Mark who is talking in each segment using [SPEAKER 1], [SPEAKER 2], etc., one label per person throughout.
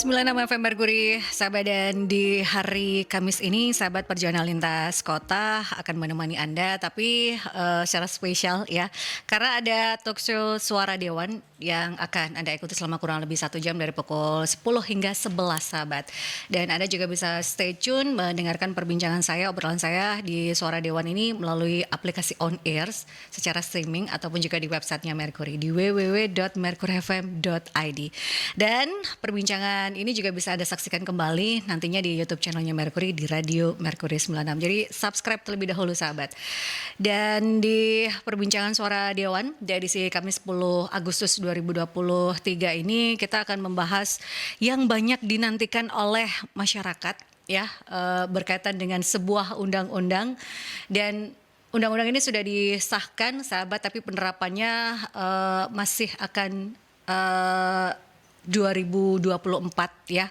[SPEAKER 1] 96 FM Merkuri, sahabat, dan di hari Kamis ini sahabat perjalanan lintas kota akan menemani Anda, tapi secara spesial ya, karena ada talk show Suara Dewan yang akan Anda ikuti selama kurang lebih 1 jam dari pukul 10 hingga 11 sahabat. Dan Anda juga bisa stay tune mendengarkan perbincangan saya, obrolan saya di Suara Dewan ini melalui aplikasi On Air secara streaming ataupun juga di websitenya Merkuri di www.merkurifm.id. Dan perbincangan ini juga bisa Anda saksikan kembali nantinya di YouTube channelnya Merkuri di Radio Merkuri 96. Jadi subscribe terlebih dahulu sahabat. Dan di perbincangan Suara Dewan di edisi Kamis 10 Agustus 2023 ini kita akan membahas yang banyak dinantikan oleh masyarakat ya, berkaitan dengan sebuah undang-undang. Dan undang-undang ini sudah disahkan sahabat, tapi penerapannya masih akan 2024 ya,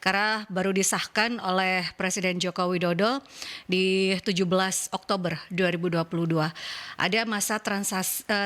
[SPEAKER 1] karena baru disahkan oleh Presiden Joko Widodo di 17 Oktober 2022. Ada masa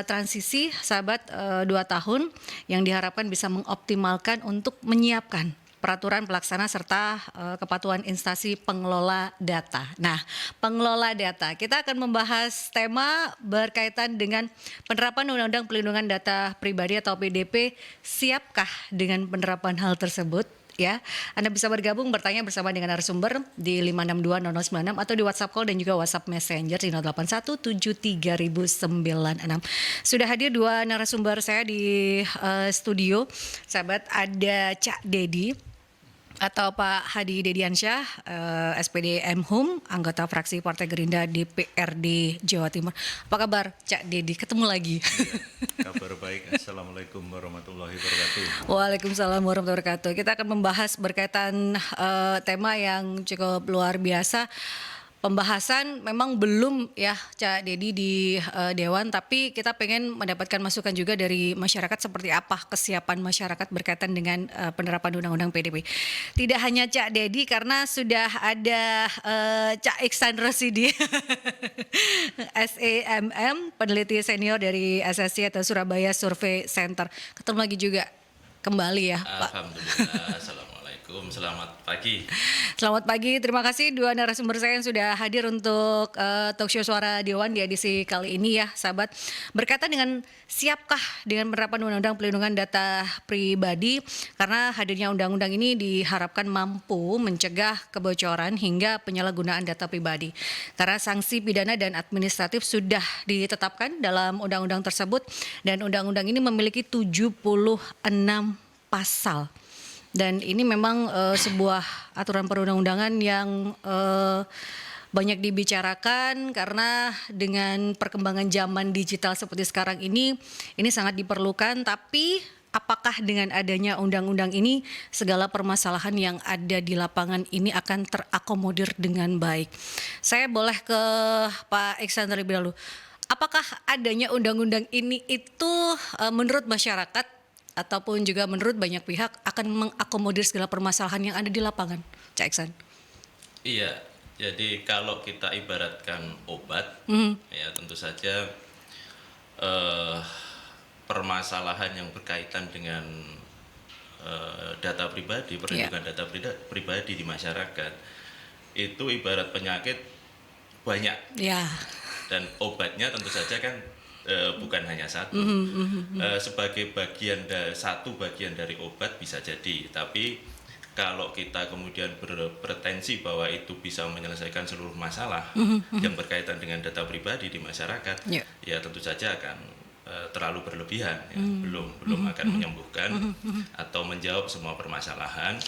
[SPEAKER 1] transisi sahabat 2 tahun yang diharapkan bisa mengoptimalkan untuk menyiapkan peraturan pelaksana serta kepatuhan instansi pengelola data. Nah, pengelola data, kita akan membahas tema berkaitan dengan penerapan Undang-Undang Pelindungan Data Pribadi atau PDP. Siapkah dengan penerapan hal tersebut? Ya, Anda bisa bergabung bertanya bersama dengan narasumber di 5620096 atau di WhatsApp call dan juga WhatsApp Messenger di 08173096. Sudah hadir 2 narasumber saya di studio. Sahabat, ada Cak Dedi atau Pak Hadi Dediansyah, SPD Mhum, anggota fraksi Partai Gerindra DPRD Jawa Timur. Apa kabar Cak Dedi? Ketemu lagi.
[SPEAKER 2] Ya, kabar baik. Assalamualaikum warahmatullahi wabarakatuh.
[SPEAKER 1] Waalaikumsalam warahmatullahi wabarakatuh. Kita akan membahas berkaitan tema yang cukup luar biasa. Pembahasan memang belum ya Cak Dedi di Dewan, tapi kita pengen mendapatkan masukan juga dari masyarakat seperti apa kesiapan masyarakat berkaitan dengan penerapan Undang-Undang PDP. Tidak hanya Cak Dedi, karena sudah ada Cak Iksan Rosidi SEMM, peneliti senior dari SSC atau Surabaya Survey Center. Ketemu lagi juga kembali ya Pak.
[SPEAKER 3] Alhamdulillah. Assalamualaikum, selamat pagi.
[SPEAKER 1] Selamat pagi, terima kasih 2 narasumber saya yang sudah hadir untuk talk show Suara Dewan di edisi kali ini ya sahabat. Berkaitan dengan siapkah dengan penerapan Undang-Undang Pelindungan Data Pribadi, karena hadirnya undang-undang ini diharapkan mampu mencegah kebocoran hingga penyalahgunaan data pribadi. Karena sanksi pidana dan administratif sudah ditetapkan dalam undang-undang tersebut, dan undang-undang ini memiliki 76 pasal. Dan ini memang sebuah aturan perundang-undangan yang banyak dibicarakan, karena dengan perkembangan zaman digital seperti sekarang ini sangat diperlukan. Tapi apakah dengan adanya undang-undang ini segala permasalahan yang ada di lapangan ini akan terakomodir dengan baik? Saya boleh ke Pak Iksan terlebih dahulu. Apakah adanya undang-undang ini itu menurut masyarakat ataupun juga menurut banyak pihak akan mengakomodir segala permasalahan yang ada di lapangan, Cak Iksan?
[SPEAKER 3] Iya, jadi kalau kita ibaratkan obat, ya tentu saja permasalahan yang berkaitan dengan data pribadi, perlindungan data pribadi di masyarakat itu ibarat penyakit banyak. Dan obatnya tentu saja kan bukan hanya satu. Sebagai satu bagian dari obat bisa jadi, tapi kalau kita kemudian berpretensi bahwa itu bisa menyelesaikan seluruh masalah yang berkaitan dengan data pribadi di masyarakat, ya tentu saja akan terlalu berlebihan, ya. belum akan menyembuhkan atau menjawab semua permasalahan.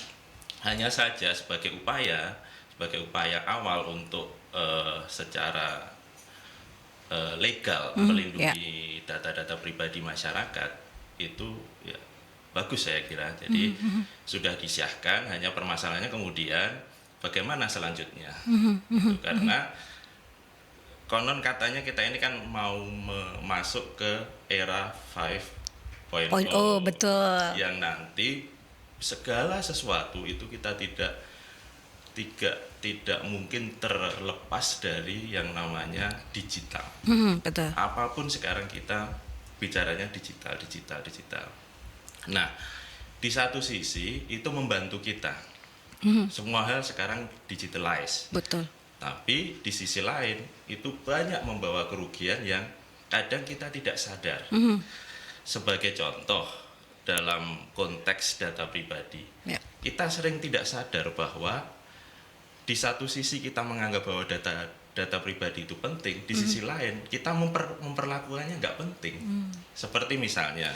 [SPEAKER 3] Hanya saja sebagai upaya awal untuk secara legal melindungi data-data pribadi masyarakat itu ya bagus saya kira. Jadi sudah disahkan, hanya permasalahannya kemudian bagaimana selanjutnya. Karena konon katanya kita ini kan mau masuk ke era 5.0,
[SPEAKER 1] betul.
[SPEAKER 3] Yang nanti segala sesuatu itu kita tidak mungkin terlepas dari yang namanya digital.
[SPEAKER 1] Betul.
[SPEAKER 3] Apapun sekarang kita bicaranya digital. Nah, Di satu sisi itu membantu kita. Semua hal sekarang digitalize.
[SPEAKER 1] Betul.
[SPEAKER 3] Tapi di sisi lain itu banyak membawa kerugian yang kadang kita tidak sadar. Sebagai contoh dalam konteks data pribadi, kita sering tidak sadar bahwa di satu sisi kita menganggap bahwa data pribadi itu penting, di sisi lain kita memperlakukannya nggak penting. Seperti misalnya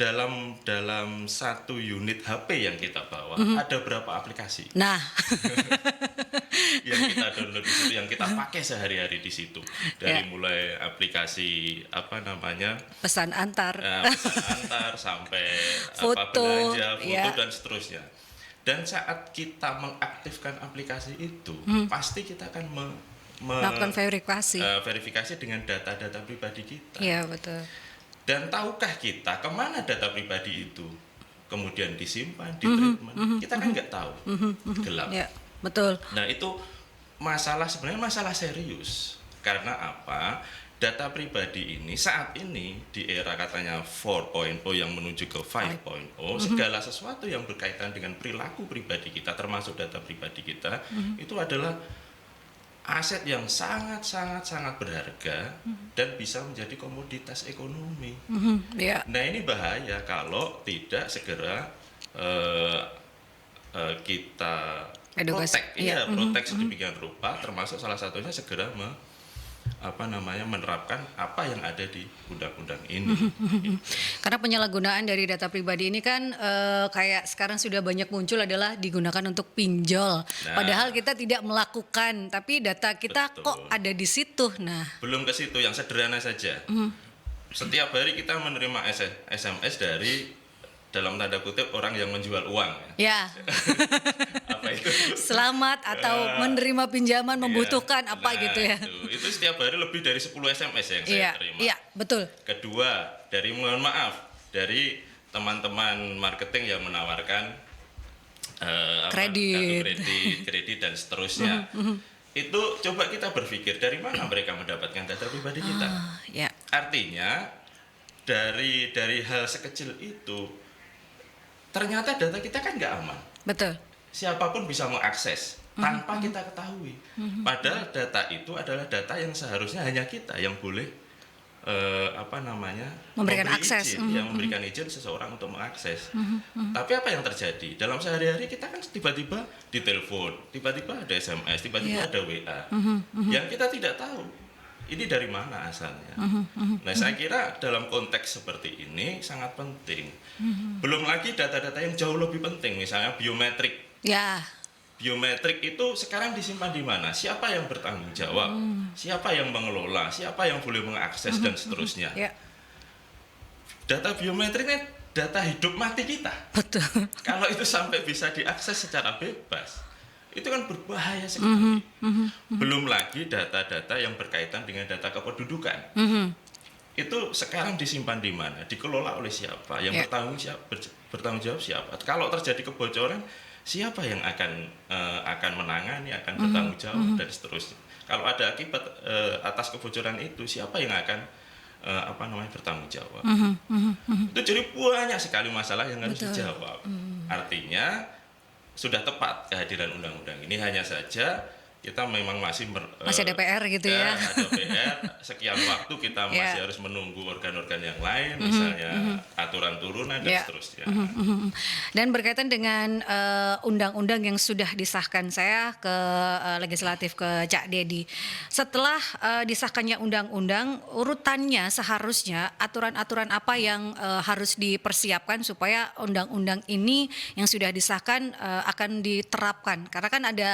[SPEAKER 3] dalam satu unit HP yang kita bawa ada berapa aplikasi?
[SPEAKER 1] Nah,
[SPEAKER 3] yang kita download di situ, yang kita pakai sehari-hari di situ, dari mulai aplikasi
[SPEAKER 1] pesan antar,
[SPEAKER 3] sampai
[SPEAKER 1] foto,
[SPEAKER 3] belanja, foto dan seterusnya. Dan saat kita mengaktifkan aplikasi itu, pasti kita akan
[SPEAKER 1] melakukan
[SPEAKER 3] verifikasi dengan data-data pribadi kita.
[SPEAKER 1] Iya, betul.
[SPEAKER 3] Dan tahukah kita kemana data pribadi itu kemudian disimpan, ditreatment? Kita kan nggak tahu, gelap.
[SPEAKER 1] Ya, betul.
[SPEAKER 3] Nah itu sebenarnya masalah serius. Karena apa? Data pribadi ini saat ini di era katanya 4.0 yang menuju ke 5.0, segala sesuatu yang berkaitan dengan perilaku pribadi kita, termasuk data pribadi kita, itu adalah aset yang sangat berharga dan bisa menjadi komoditas ekonomi. Nah ini bahaya kalau tidak segera kita protect, protect sedemikian rupa, termasuk salah satunya segera menerapkan apa yang ada di undang-undang ini.
[SPEAKER 1] Karena penyalahgunaan dari data pribadi ini kan kayak sekarang sudah banyak muncul adalah digunakan untuk pinjol. Padahal kita tidak melakukan, tapi data kita kok ada di situ. Nah,
[SPEAKER 3] belum ke situ, yang sederhana saja. Setiap hari kita menerima SMS dari dalam tanda kutip orang yang menjual uang.
[SPEAKER 1] Ya.
[SPEAKER 3] Apa itu?
[SPEAKER 1] Selamat atau menerima pinjaman membutuhkan apa gitu ya.
[SPEAKER 3] Itu setiap hari lebih dari 10 SMS yang saya terima.
[SPEAKER 1] Iya, betul.
[SPEAKER 3] Kedua, mohon maaf, dari teman-teman marketing yang menawarkan kredit dan seterusnya. Itu coba kita berpikir dari mana mereka mendapatkan data pribadi kita. Artinya dari hal sekecil itu ternyata data kita kan nggak aman.
[SPEAKER 1] Betul.
[SPEAKER 3] Siapapun bisa mengakses tanpa kita ketahui. Padahal data itu adalah data yang seharusnya hanya kita yang boleh
[SPEAKER 1] memberikan akses,
[SPEAKER 3] yang memberikan izin seseorang untuk mengakses. Tapi apa yang terjadi dalam sehari-hari, kita kan tiba-tiba ditelepon, tiba-tiba ada SMS, tiba-tiba ada WA, yang kita tidak tahu ini dari mana asalnya. Nah, saya kira dalam konteks seperti ini sangat penting. Belum lagi data-data yang jauh lebih penting, misalnya biometrik.
[SPEAKER 1] Ya.
[SPEAKER 3] Biometrik itu sekarang disimpan di mana? Siapa yang bertanggung jawab? Siapa yang mengelola? Siapa yang boleh mengakses dan seterusnya? Data biometrik ini data hidup mati kita.
[SPEAKER 1] Betul.
[SPEAKER 3] Kalau itu sampai bisa diakses secara bebas, itu kan berbahaya sekali. Belum lagi data-data yang berkaitan dengan data kependudukan. Itu sekarang disimpan di mana? Dikelola oleh siapa? Yang bertanggung jawab siapa? Kalau terjadi kebocoran, siapa yang akan menangani, akan bertanggung jawab dan seterusnya. Kalau ada akibat atas kebocoran itu, siapa yang akan bertanggung jawab? Itu jadi banyak sekali masalah yang harus dijawab. Artinya sudah tepat kehadiran undang-undang ini, hanya saja kita memang masih
[SPEAKER 1] ada PR gitu ya.
[SPEAKER 3] Ada PR, sekian waktu kita masih harus menunggu organ-organ yang lain, misalnya aturan turunan dan seterusnya.
[SPEAKER 1] Dan berkaitan dengan undang-undang yang sudah disahkan, saya ke legislatif, ke Cak Dedi. Setelah disahkannya undang-undang, urutannya seharusnya aturan-aturan apa yang harus dipersiapkan supaya undang-undang ini yang sudah disahkan akan diterapkan. Karena kan ada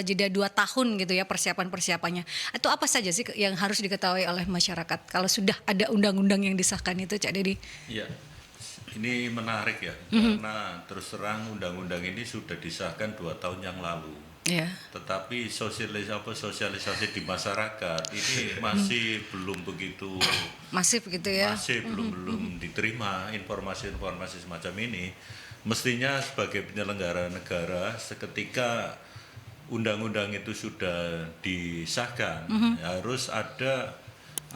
[SPEAKER 1] jeda 2 tahun gitu ya persiapan-persiapannya. Itu apa saja sih yang harus diketahui oleh masyarakat kalau sudah ada undang-undang yang disahkan itu, Cak Dedi?
[SPEAKER 2] Iya, ini menarik ya, karena terus terang undang-undang ini sudah disahkan 2 tahun yang lalu. Tetapi sosialisasi di masyarakat ini masih belum begitu
[SPEAKER 1] masif gitu ya.
[SPEAKER 2] Masih belum diterima informasi-informasi semacam ini. Mestinya sebagai penyelenggara negara, seketika undang-undang itu sudah disahkan, harus ada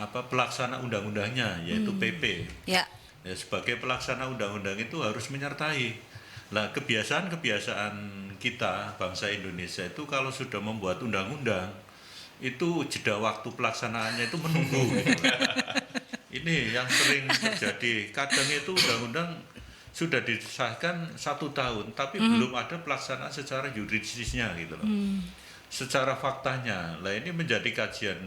[SPEAKER 2] pelaksana undang-undangnya, yaitu PP. Ya, sebagai pelaksana undang-undang itu harus menyertai. Nah, kebiasaan-kebiasaan kita bangsa Indonesia itu kalau sudah membuat undang-undang itu jeda waktu pelaksanaannya itu menunggu. Ini yang sering terjadi. Kadang itu undang-undang sudah disahkan 1 tahun, tapi belum ada pelaksanaan secara yuridisnya gitu loh. Secara faktanya, lah ini menjadi kajian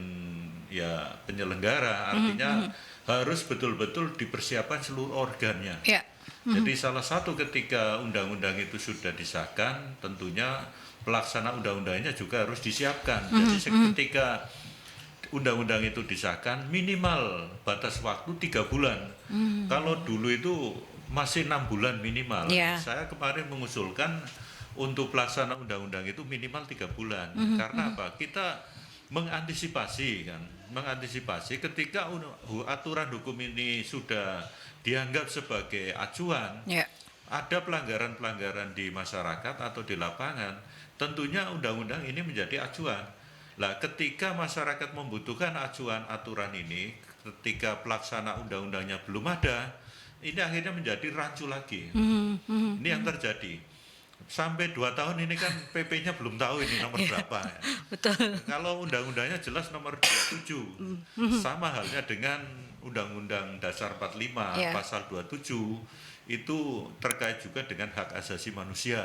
[SPEAKER 2] ya penyelenggara, artinya harus betul-betul dipersiapkan seluruh organnya.
[SPEAKER 1] Ya.
[SPEAKER 2] Jadi salah satu ketika undang-undang itu sudah disahkan, tentunya pelaksana undang-undangnya juga harus disiapkan. Jadi ketika undang-undang itu disahkan, minimal batas waktu 3 bulan. Kalau dulu itu masih 6 bulan minimal. Saya kemarin mengusulkan untuk pelaksana undang-undang itu minimal 3 bulan. Karena apa? Kita mengantisipasi ketika aturan hukum ini sudah dianggap sebagai acuan, ada pelanggaran-pelanggaran di masyarakat atau di lapangan, tentunya undang-undang ini menjadi acuan. Lah, ketika masyarakat membutuhkan acuan aturan ini, ketika pelaksana undang-undangnya belum ada, ini akhirnya menjadi rancu lagi. Ini yang terjadi. Sampai 2 tahun ini kan PP-nya belum tahu ini nomor berapa. Ya.
[SPEAKER 1] Betul.
[SPEAKER 2] Kalau undang-undangnya jelas nomor 27. Sama halnya dengan Undang-Undang Dasar 45 pasal 27 itu terkait juga dengan hak asasi manusia.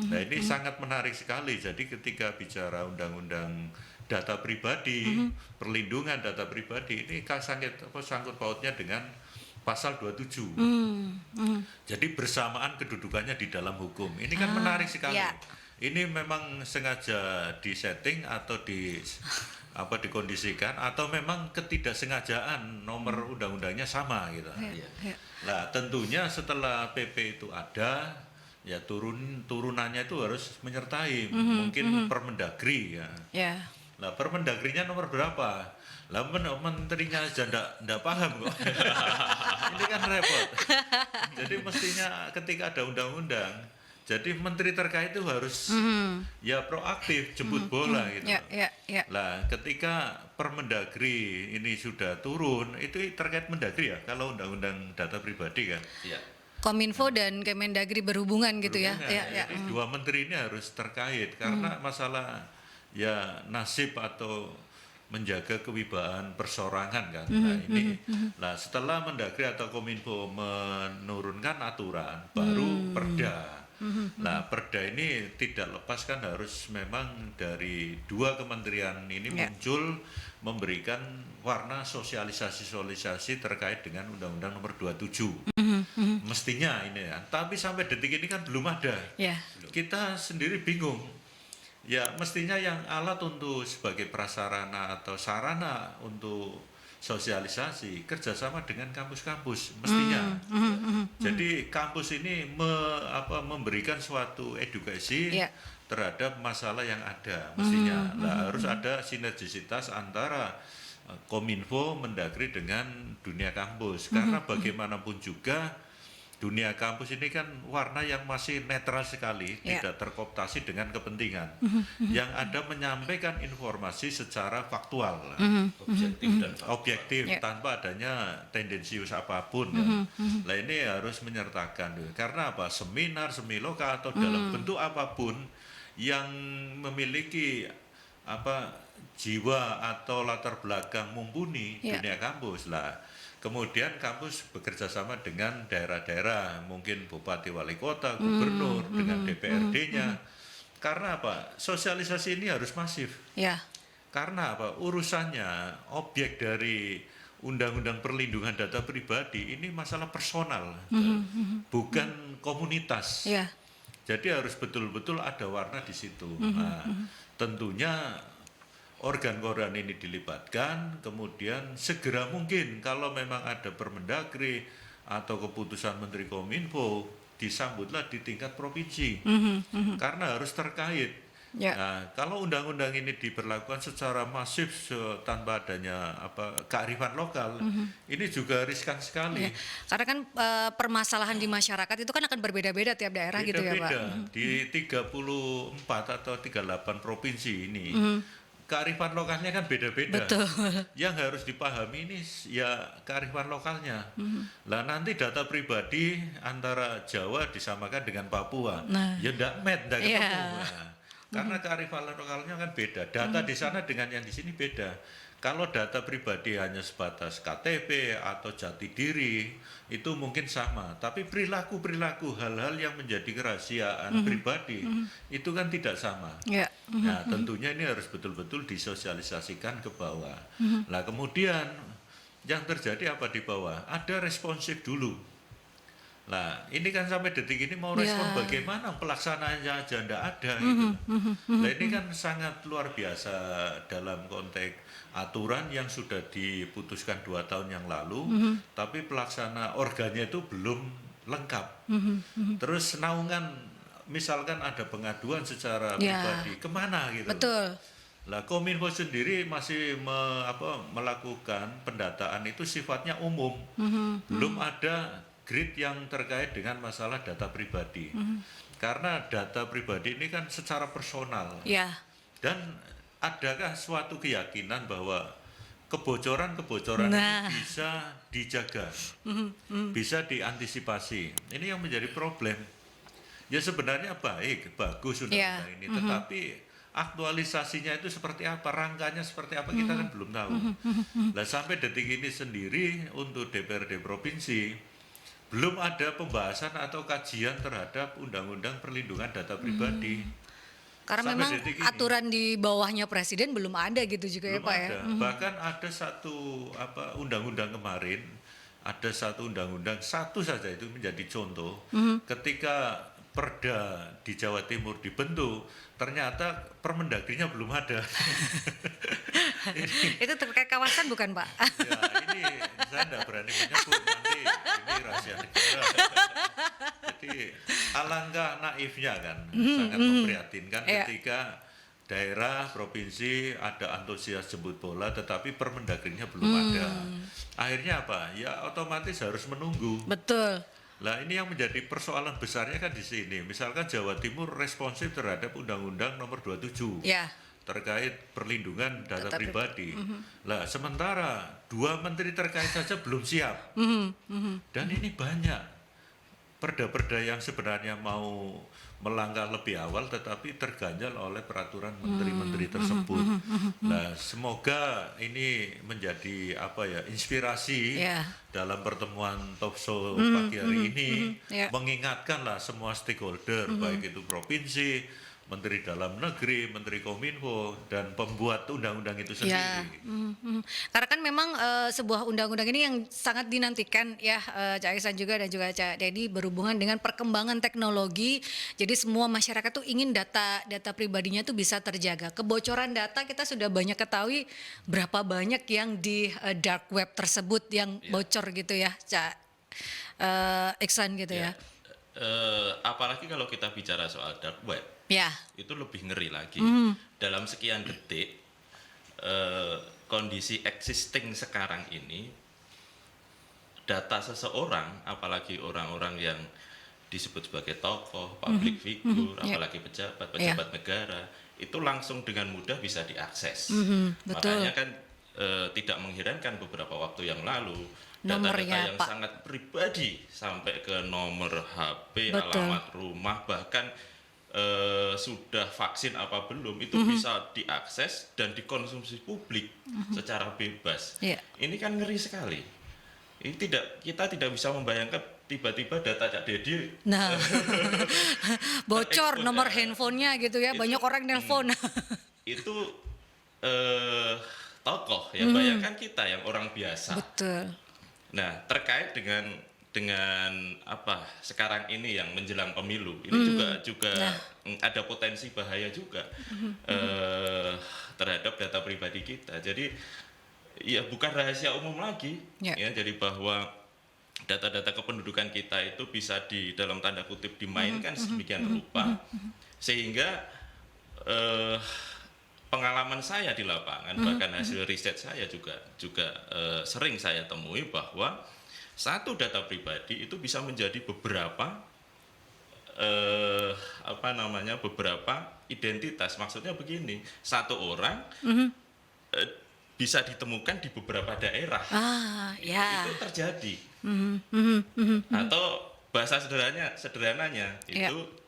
[SPEAKER 2] Nah, ini sangat menarik sekali. Jadi ketika bicara undang-undang data pribadi, perlindungan data pribadi, ini sangkut pautnya dengan pasal 27. Jadi bersamaan kedudukannya di dalam hukum. Ini kan menarik sekali. Ini memang sengaja disetting atau dikondisikan atau memang ketidaksengajaan nomor undang-undangnya sama gitu. Nah, tentunya setelah PP itu ada, ya turunannya itu harus menyertai mungkin Permendagri ya. Nah, Permendagrinya nomor berapa? Lah menterinya aja ndak paham kok. Ini kan repot. Jadi mestinya ketika ada undang-undang, jadi menteri terkait itu harus ya proaktif jemput bola gitu. Lah ketika Permendagri ini sudah turun, itu terkait Mendagri ya kalau undang-undang data pribadi kan.
[SPEAKER 1] Kominfo dan Kemendagri berhubungan gitu ya.
[SPEAKER 2] Jadi dua menteri ini harus terkait karena masalah ya nasib atau menjaga kewibawaan persorangan kan. Nah setelah Mendagri atau Kominfo menurunkan aturan, baru Perda. Nah, Perda ini tidak lepas kan harus memang dari dua kementerian ini muncul memberikan warna sosialisasi terkait dengan Undang-Undang Nomor 27. Mestinya ini ya. Tapi sampai detik ini kan belum ada. Kita sendiri bingung. Ya, mestinya yang alat untuk sebagai prasarana atau sarana untuk sosialisasi kerjasama dengan kampus-kampus mestinya. Jadi kampus ini memberikan suatu edukasi terhadap masalah yang ada mestinya. Harus ada sinergisitas antara Kominfo, Mendagri dengan dunia kampus. Karena bagaimanapun juga dunia kampus ini kan warna yang masih netral sekali, tidak terkooptasi dengan kepentingan. Yang ada menyampaikan informasi secara faktual, objektif tanpa adanya tendensius apapun. Nah ini harus menyertakan. Karena apa? Seminar, semiloka atau dalam bentuk apapun yang memiliki jiwa atau latar belakang mumpuni dunia kampus lah. Kemudian kampus bekerja sama dengan daerah-daerah, mungkin bupati, wali kota, gubernur, dengan DPRD-nya. Karena apa? Sosialisasi ini harus masif. Karena apa? Urusannya, objek dari Undang-Undang Perlindungan Data Pribadi ini masalah personal, bukan komunitas. Jadi harus betul-betul ada warna di situ. Nah, tentunya organ-organ ini dilibatkan, kemudian segera mungkin kalau memang ada Permendagri atau keputusan Menteri Kominfo disambutlah di tingkat provinsi, karena harus terkait. Nah, kalau undang-undang ini diberlakukan secara masif tanpa adanya kearifan lokal, ini juga riskan sekali.
[SPEAKER 1] Karena kan permasalahan di masyarakat itu kan akan berbeda-beda tiap daerah gitu ya Pak.
[SPEAKER 2] Di 34 atau 38 provinsi ini. kearifan lokalnya kan beda-beda.
[SPEAKER 1] Betul.
[SPEAKER 2] Yang harus dipahami ini ya kearifan lokalnya. Lah nanti data pribadi antara Jawa disamakan dengan Papua. Ya enggak ketemu. Nah, karena kearifan lokalnya kan beda. Data di sana dengan yang di sini beda. Kalau data pribadi hanya sebatas KTP atau jati diri, itu mungkin sama. Tapi perilaku-perilaku, hal-hal yang menjadi kerahasiaan pribadi, itu kan tidak sama. Nah, tentunya ini harus betul-betul disosialisasikan ke bawah. Nah, kemudian yang terjadi apa di bawah? Ada responsif dulu. Nah, ini kan sampai detik ini mau respon bagaimana pelaksanaannya aja enggak ada gitu. Nah, ini kan sangat luar biasa dalam konteks aturan yang sudah diputuskan 2 tahun yang lalu, tapi pelaksana organnya itu belum lengkap. Terus naungan, misalkan ada pengaduan secara pribadi, kemana gitu.
[SPEAKER 1] Betul.
[SPEAKER 2] Lah Kominfo sendiri masih melakukan pendataan itu sifatnya umum, belum ada grid yang terkait dengan masalah data pribadi. Karena data pribadi ini kan secara personal. Dan adakah suatu keyakinan bahwa kebocoran-kebocoran itu bisa dijaga, bisa diantisipasi? Ini yang menjadi problem. Ya sebenarnya bagus undang-undang ini, tetapi aktualisasinya itu seperti apa, rangkanya seperti apa, kita kan belum tahu. Nah, sampai detik ini sendiri untuk DPRD provinsi belum ada pembahasan atau kajian terhadap undang-undang perlindungan data pribadi.
[SPEAKER 1] Karena
[SPEAKER 2] sampai
[SPEAKER 1] memang aturan di bawahnya presiden belum ada gitu juga
[SPEAKER 2] belum
[SPEAKER 1] ya Pak
[SPEAKER 2] ada.
[SPEAKER 1] ya.
[SPEAKER 2] Bahkan ada satu undang-undang kemarin, ada satu undang-undang satu saja itu menjadi contoh. Ketika Perda di Jawa Timur dibentuk, ternyata Permendagrinya belum ada.
[SPEAKER 1] Itu terkait kawasan bukan Pak?
[SPEAKER 2] Ya ini saya tidak berani menyebut, nanti ini rahasia negara. Jadi alangkah naifnya kan, sangat memprihatinkan ketika daerah, provinsi ada antusias jemput bola, tetapi Permendagrinya belum ada. Akhirnya apa? Ya otomatis harus menunggu.
[SPEAKER 1] Betul.
[SPEAKER 2] Lah ini yang menjadi persoalan besarnya kan di sini. Misalkan Jawa Timur responsif terhadap Undang-Undang Nomor 27 terkait perlindungan data pribadi. Lah sementara 2 menteri terkait saja belum siap. Dan ini banyak perda-perda yang sebenarnya mau melangkah lebih awal tetapi terganjal oleh peraturan menteri-menteri tersebut. Nah, semoga ini menjadi inspirasi dalam pertemuan talk show pagi hari ini, mengingatkanlah semua stakeholder baik itu provinsi, Menteri Dalam Negeri, Menteri Kominfo, dan pembuat undang-undang itu sendiri.
[SPEAKER 1] Karena kan memang sebuah undang-undang ini yang sangat dinantikan ya, Cak Ihsan juga dan juga Cak Dedi, berhubungan dengan perkembangan teknologi. Jadi semua masyarakat tuh ingin data pribadinya tuh bisa terjaga. Kebocoran data kita sudah banyak ketahui berapa banyak yang di dark web tersebut yang bocor gitu ya, Cak Ihsan gitu ya.
[SPEAKER 3] Apalagi kalau kita bicara soal dark web. Itu lebih ngeri lagi. Dalam sekian detik, kondisi existing sekarang ini, data seseorang, apalagi orang-orang yang disebut sebagai tokoh, public figure, apalagi pejabat negara, itu langsung dengan mudah bisa diakses. Makanya kan tidak mengherankan beberapa waktu yang lalu, data-data yang sangat pribadi sampai ke nomor HP, alamat rumah, bahkan sudah vaksin apa belum itu bisa diakses dan dikonsumsi publik secara bebas. Ini kan ngeri sekali. Ini kita tidak bisa membayangkan tiba-tiba data Cak Dedi
[SPEAKER 1] bocor nomor handphonenya gitu ya, banyak orang nelpon.
[SPEAKER 3] Itu tokoh ya, bayangkan kita yang orang biasa.
[SPEAKER 1] Betul.
[SPEAKER 3] Nah, terkait dengan apa sekarang ini yang menjelang pemilu ini juga ada potensi bahaya juga terhadap data pribadi kita. Jadi ya bukan rahasia umum lagi ya, jadi bahwa data-data kependudukan kita itu bisa di dalam tanda kutip dimainkan sedemikian rupa sehingga pengalaman saya di lapangan bahkan hasil riset saya juga sering saya temui bahwa satu data pribadi itu bisa menjadi beberapa beberapa identitas. Maksudnya begini, satu orang bisa ditemukan di beberapa daerah. Itu terjadi. Atau bahasa sederhananya itu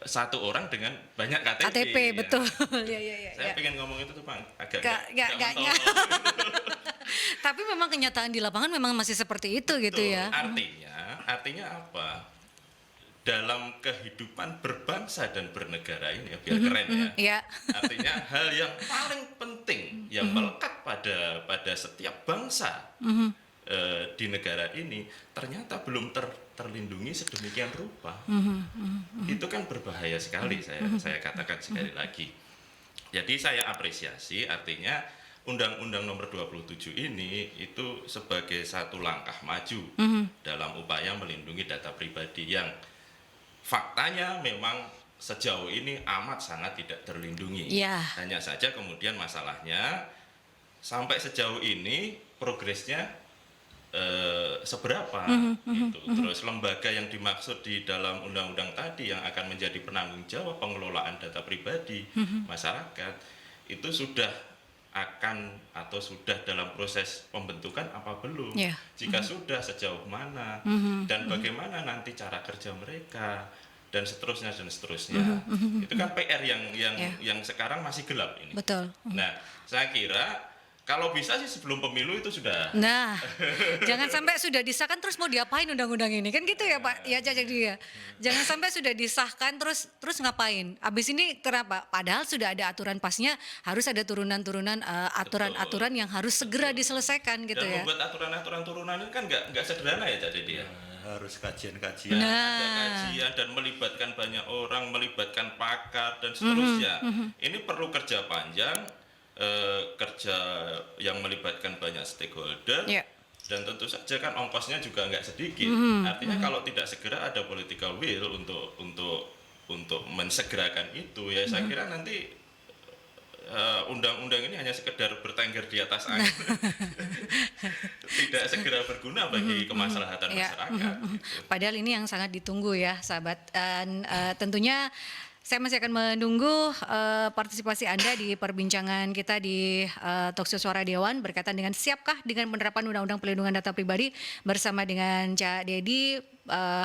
[SPEAKER 3] satu orang dengan banyak KTP.
[SPEAKER 1] KTP ya. Betul.
[SPEAKER 3] Saya pengen ngomong itu tuh Pak, agak
[SPEAKER 1] Tapi memang kenyataan di lapangan memang masih seperti itu. Betul. Gitu ya.
[SPEAKER 3] Artinya apa? Dalam kehidupan berbangsa dan bernegara ini biar keren ya. Artinya hal yang paling penting yang melekat pada setiap bangsa di negara ini ternyata belum terlindungi sedemikian rupa. Itu kan berbahaya sekali, saya katakan sekali lagi. Jadi saya apresiasi, artinya Undang-Undang Nomor 27 ini itu sebagai satu langkah maju dalam upaya melindungi data pribadi yang faktanya memang sejauh ini amat sangat tidak terlindungi. Hanya saja kemudian masalahnya sampai sejauh ini progresnya seberapa gitu. Terus lembaga yang dimaksud di dalam undang-undang tadi yang akan menjadi penanggung jawab pengelolaan data pribadi masyarakat itu sudah akan atau sudah dalam proses pembentukan apa belum? Jika sudah, sejauh mana dan bagaimana nanti cara kerja mereka dan seterusnya. Itu kan PR yang sekarang masih gelap ini.
[SPEAKER 1] Betul.
[SPEAKER 3] Nah, saya kira kalau bisa sih sebelum pemilu itu sudah.
[SPEAKER 1] Nah, jangan sampai sudah disahkan terus mau diapain undang-undang ini, kan gitu ya Pak? Ya jadi ya. Jangan sampai sudah disahkan terus ngapain? Abis ini kenapa? Padahal sudah ada aturan pasnya, harus ada turunan-turunan aturan-aturan yang harus segera diselesaikan gitu. Dan
[SPEAKER 3] membuat aturan-aturan turunan itu kan nggak sederhana ya jadi dia.
[SPEAKER 2] Harus kajian-kajian.
[SPEAKER 3] Ada kajian dan melibatkan banyak orang, melibatkan pakar dan seterusnya. Ini perlu kerja panjang. Kerja yang melibatkan banyak stakeholder dan tentu saja kan ongkosnya juga nggak sedikit. Artinya kalau tidak segera ada political will untuk mensegerakan itu, ya saya kira nanti undang-undang ini hanya sekedar bertengger di atas angin, tidak segera berguna bagi kemaslahatan masyarakat. Gitu.
[SPEAKER 1] Padahal ini yang sangat ditunggu ya, sahabat. Dan tentunya saya masih akan menunggu partisipasi Anda di perbincangan kita di Talkshow Suara Dewan berkaitan dengan siapkah dengan penerapan Undang-Undang Pelindungan Data Pribadi bersama dengan Cak Dedi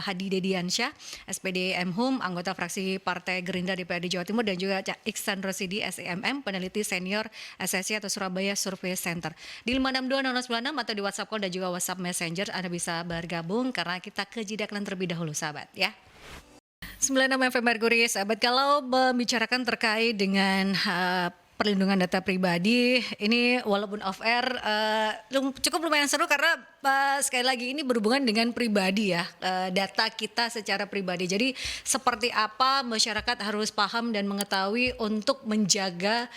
[SPEAKER 1] Hadi Dediansyah, SPD MHUM, anggota fraksi Partai Gerindra DPRD Jawa Timur, dan juga Cak Iksan Rosidi, SEMM, peneliti senior SSC atau Surabaya Survey Center. Di 5620096 atau di WhatsApp call dan juga WhatsApp Messenger Anda bisa bergabung karena kita ke jeda iklan terlebih dahulu, sahabat ya. 96 FM Mercury, sahabat. Kalau membicarakan terkait dengan perlindungan data pribadi, ini walaupun off air cukup lumayan seru karena sekali lagi ini berhubungan dengan pribadi ya, data kita secara pribadi. Jadi seperti apa masyarakat harus paham dan mengetahui untuk menjaga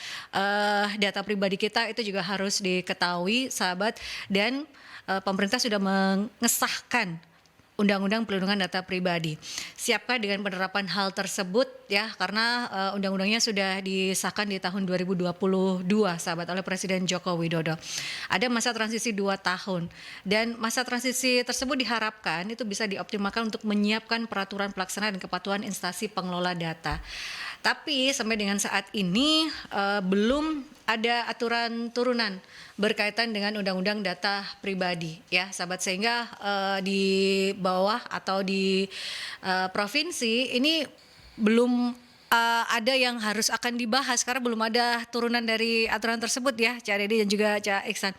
[SPEAKER 1] data pribadi kita, itu juga harus diketahui, sahabat. Dan pemerintah sudah mengesahkan Undang-Undang Pelindungan Data Pribadi. Siapkah dengan penerapan hal tersebut ya, karena undang-undangnya sudah disahkan di tahun 2022, sahabat, oleh Presiden Joko Widodo. Ada masa transisi 2 tahun dan masa transisi tersebut diharapkan itu bisa dioptimalkan untuk menyiapkan peraturan pelaksana dan kepatuhan instansi pengelola data. Tapi sampai dengan saat ini belum ada aturan turunan berkaitan dengan Undang-Undang Data Pribadi ya, sahabat, sehingga di bawah atau di provinsi ini belum ada yang harus akan dibahas karena belum ada turunan dari aturan tersebut ya, Cak Dedi dan juga Cak Iksan.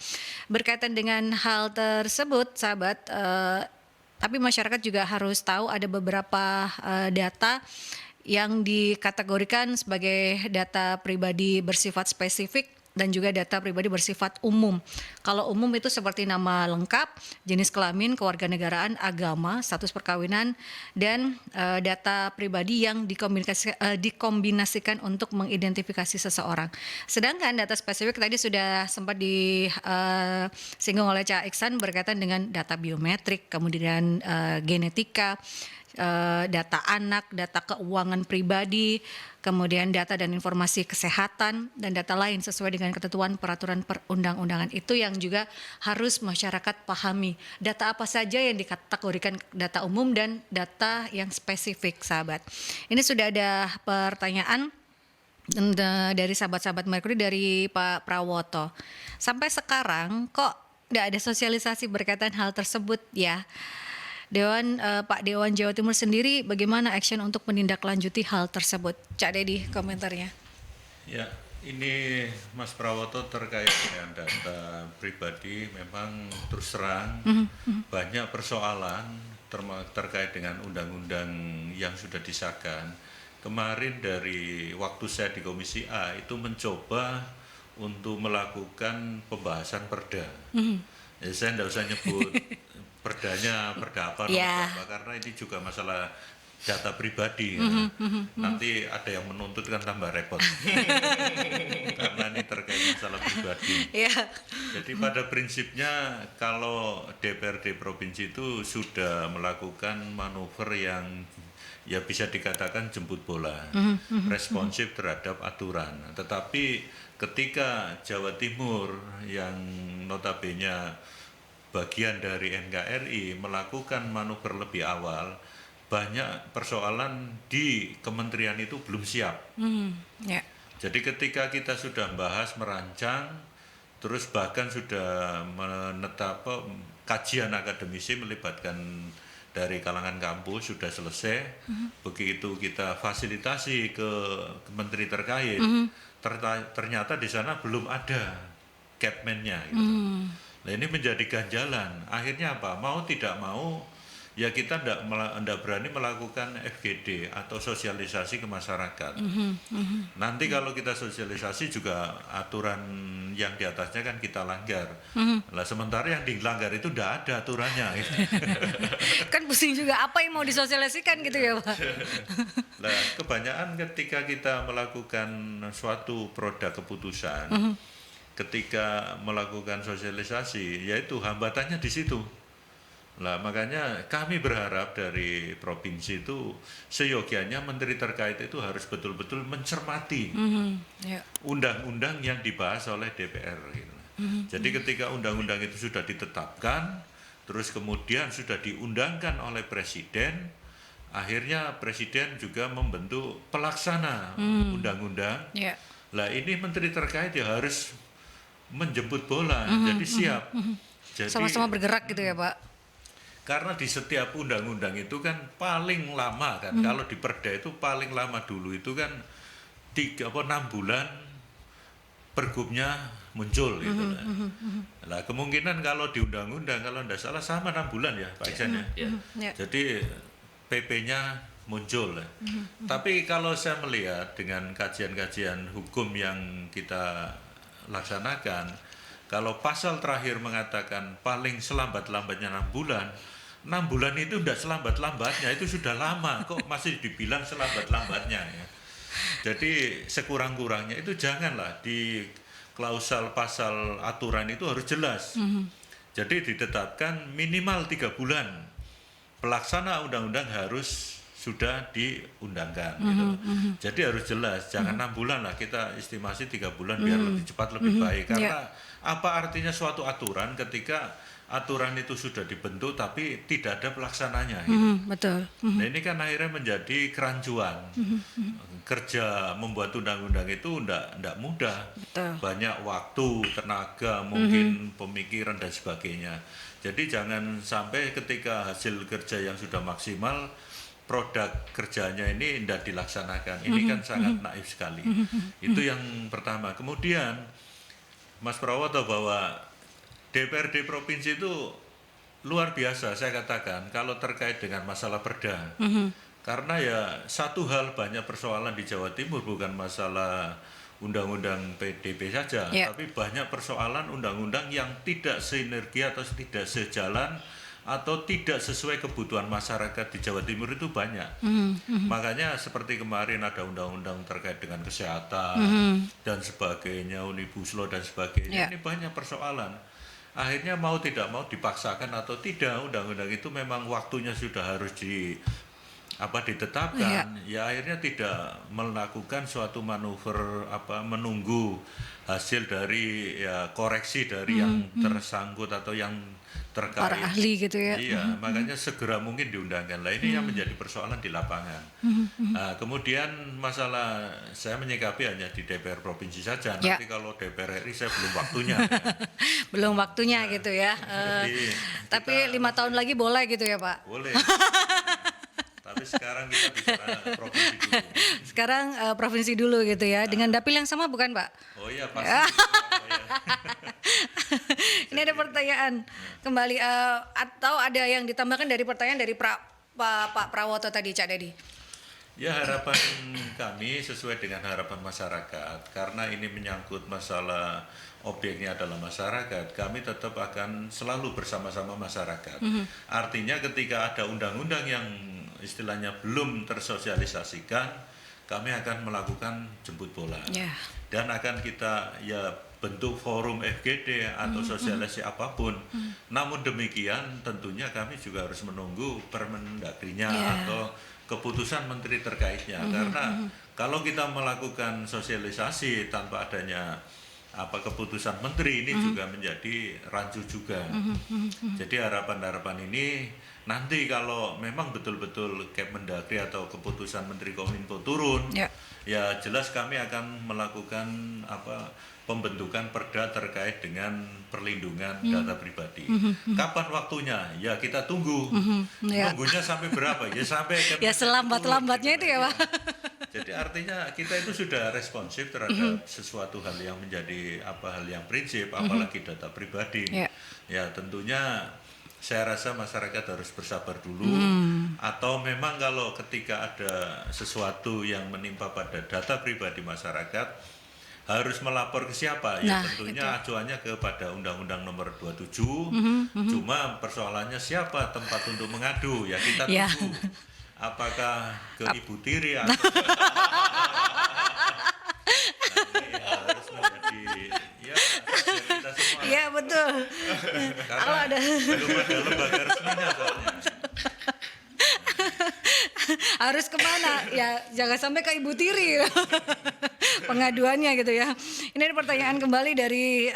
[SPEAKER 1] Berkaitan dengan hal tersebut, sahabat, tapi masyarakat juga harus tahu ada beberapa data yang dikategorikan sebagai data pribadi bersifat spesifik dan juga data pribadi bersifat umum. Kalau umum itu seperti nama lengkap, jenis kelamin, kewarganegaraan, agama, status perkawinan, dan data pribadi yang dikombinasikan untuk mengidentifikasi seseorang. Sedangkan data spesifik tadi sudah sempat disinggung oleh Cak Iksan berkaitan dengan data biometrik, kemudian genetika, data anak, data keuangan pribadi, kemudian data dan informasi kesehatan, dan data lain sesuai dengan ketentuan peraturan perundang-undangan. Itu yang juga harus masyarakat pahami. Data apa saja yang dikategorikan data umum dan data yang spesifik, sahabat. Ini sudah ada pertanyaan dari sahabat-sahabat Mercury, dari Pak Prawoto. Sampai sekarang kok tidak ada sosialisasi berkaitan hal tersebut ya? Pak Dewan Jawa Timur sendiri bagaimana action untuk menindaklanjuti hal tersebut? Cak Dedi komentarnya.
[SPEAKER 2] Ya, ini Mas Prawoto terkait dengan data pribadi memang terus terang banyak persoalan terkait dengan undang-undang yang sudah disahkan. Kemarin dari waktu saya di Komisi A itu mencoba untuk melakukan pembahasan perda. Ya, saya tidak usah nyebut perdanya, perda apa, karena ini juga masalah data pribadi. Nanti ada yang menuntut kan tambah repot. Karena ini terkait masalah pribadi. Jadi pada prinsipnya kalau DPRD provinsi itu sudah melakukan manuver yang ya bisa dikatakan jemput bola, responsif terhadap aturan. Tetapi ketika Jawa Timur yang notabene bagian dari NKRI melakukan manuver lebih awal, banyak persoalan di kementerian itu belum siap. Jadi ketika kita sudah bahas, merancang, terus bahkan sudah menetap kajian akademisi melibatkan dari kalangan kampus sudah selesai, begitu kita fasilitasi ke menteri terkait, ternyata di sana belum ada capman-nya. Gitu. Nah ini menjadi ganjalan. Akhirnya apa? Mau tidak mau, ya kita tidak berani melakukan FGD atau sosialisasi ke masyarakat. Nanti kalau kita sosialisasi juga aturan yang di atasnya kan kita langgar. Lah sementara yang dilanggar itu tidak ada aturannya. Gitu.
[SPEAKER 1] Kan pusing juga apa yang mau disosialisasikan gitu ya Pak.
[SPEAKER 2] Nah kebanyakan ketika kita melakukan suatu produk keputusan, ketika melakukan sosialisasi, yaitu hambatannya di situ. Nah makanya kami berharap dari provinsi itu seyogianya menteri terkait itu harus betul-betul mencermati undang-undang yang dibahas oleh DPR. Gitu. Jadi ketika undang-undang itu sudah ditetapkan, terus kemudian sudah diundangkan oleh presiden, akhirnya presiden juga membentuk pelaksana undang-undang. Lah ini menteri terkait ya harus menjemput bola, jadi siap. Jadi,
[SPEAKER 1] sama-sama bergerak gitu ya Pak.
[SPEAKER 2] Karena di setiap undang-undang itu kan paling lama kan, kalau di perda itu paling lama dulu itu kan 6 bulan pergubnya muncul gitu. Nah kemungkinan kalau di undang-undang kalau tidak salah sama 6 bulan ya Pak Iksan ya. Jadi PP-nya muncul. Tapi kalau saya melihat dengan kajian-kajian hukum yang kita laksanakan, kalau pasal terakhir mengatakan paling selambat-lambatnya 6 bulan, 6 bulan itu tidak selambat-lambatnya, itu sudah lama, kok masih dibilang selambat-lambatnya ya. Jadi sekurang-kurangnya itu janganlah di klausal pasal aturan itu harus jelas. Jadi ditetapkan minimal 3 bulan, pelaksana undang-undang harus sudah diundangkan gitu. Jadi harus jelas, jangan 6 bulan lah, kita estimasi 3 bulan biar lebih cepat lebih baik. Karena apa artinya suatu aturan ketika aturan itu sudah dibentuk tapi tidak ada pelaksananya gitu.
[SPEAKER 1] Betul.
[SPEAKER 2] Nah ini kan akhirnya menjadi kerancuan. Kerja membuat undang-undang itu enggak mudah. Banyak waktu, tenaga, mungkin pemikiran dan sebagainya. Jadi jangan sampai ketika hasil kerja yang sudah maksimal, produk kerjanya ini tidak dilaksanakan. Ini kan sangat naif sekali. Itu yang pertama. Kemudian Mas Prawoto bahwa DPRD provinsi itu luar biasa saya katakan kalau terkait dengan masalah perda. Karena ya satu hal, banyak persoalan di Jawa Timur bukan masalah undang-undang PDP saja, tapi banyak persoalan undang-undang yang tidak sinergi atau tidak sejalan atau tidak sesuai kebutuhan masyarakat di Jawa Timur itu banyak. Makanya seperti kemarin ada undang-undang terkait dengan kesehatan dan sebagainya, Omnibus Law dan sebagainya. Ini banyak persoalan. Akhirnya mau tidak mau dipaksakan atau tidak, undang-undang itu memang waktunya sudah harus ditetapkan, ya akhirnya tidak melakukan suatu manuver menunggu hasil dari koreksi dari yang tersangkut atau yang terkait.
[SPEAKER 1] Para ahli gitu ya.
[SPEAKER 2] Iya, makanya segera mungkin diundangkan. Lah ini yang menjadi persoalan di lapangan. Nah, kemudian masalah saya menyikapi hanya di DPR provinsi saja. Nanti kalau DPR RI saya belum waktunya.
[SPEAKER 1] Belum waktunya gitu ya. Tapi 5 tahun lagi boleh gitu ya Pak?
[SPEAKER 2] Boleh. Tapi sekarang kita bicara provinsi dulu.
[SPEAKER 1] Sekarang provinsi dulu gitu ya. Dengan dapil yang sama bukan Pak?
[SPEAKER 2] Oh iya pasti.
[SPEAKER 1] Ini ada pertanyaan kembali atau ada yang ditambahkan dari pertanyaan dari Pak Prawoto tadi, Cak Dedi?
[SPEAKER 2] Ya, harapan kami sesuai dengan harapan masyarakat. Karena ini menyangkut masalah objeknya adalah masyarakat, kami tetap akan selalu bersama-sama masyarakat. Artinya ketika ada undang-undang yang istilahnya belum tersosialisasikan, kami akan melakukan jemput bola. Dan akan kita bentuk forum FGD atau sosialisasi apapun. Namun demikian tentunya kami juga harus menunggu Permendagrinya atau keputusan menteri terkaitnya. Karena kalau kita melakukan sosialisasi tanpa adanya keputusan menteri, ini juga menjadi rancu juga. Jadi harapan-harapan ini nanti kalau memang betul-betul Kemendagri atau keputusan Menteri Kominfo turun, ya jelas kami akan melakukan pembentukan perda terkait dengan perlindungan data pribadi. Kapan waktunya? Ya kita tunggu. Tunggunya sampai berapa? Ya sampai
[SPEAKER 1] selambat-lambatnya itu ya Pak.
[SPEAKER 2] Jadi artinya kita itu sudah responsif terhadap sesuatu hal yang menjadi hal yang prinsip, apalagi data pribadi. Ya tentunya saya rasa masyarakat harus bersabar dulu, atau memang kalau ketika ada sesuatu yang menimpa pada data pribadi masyarakat harus melapor ke siapa? Ya tentunya acuannya kepada Undang-Undang Nomor 27. Cuma persoalannya siapa tempat untuk mengadu? Ya kita tunggu. Apakah ke Ibu Tiri atau harus menjadi kita semua.
[SPEAKER 1] Iya betul.
[SPEAKER 2] Karena ada lembaga resminya soalnya.
[SPEAKER 1] Harus kemana? Ya jangan sampai ke Ibu Tiri pengaduannya gitu ya. Ini ada pertanyaan kembali dari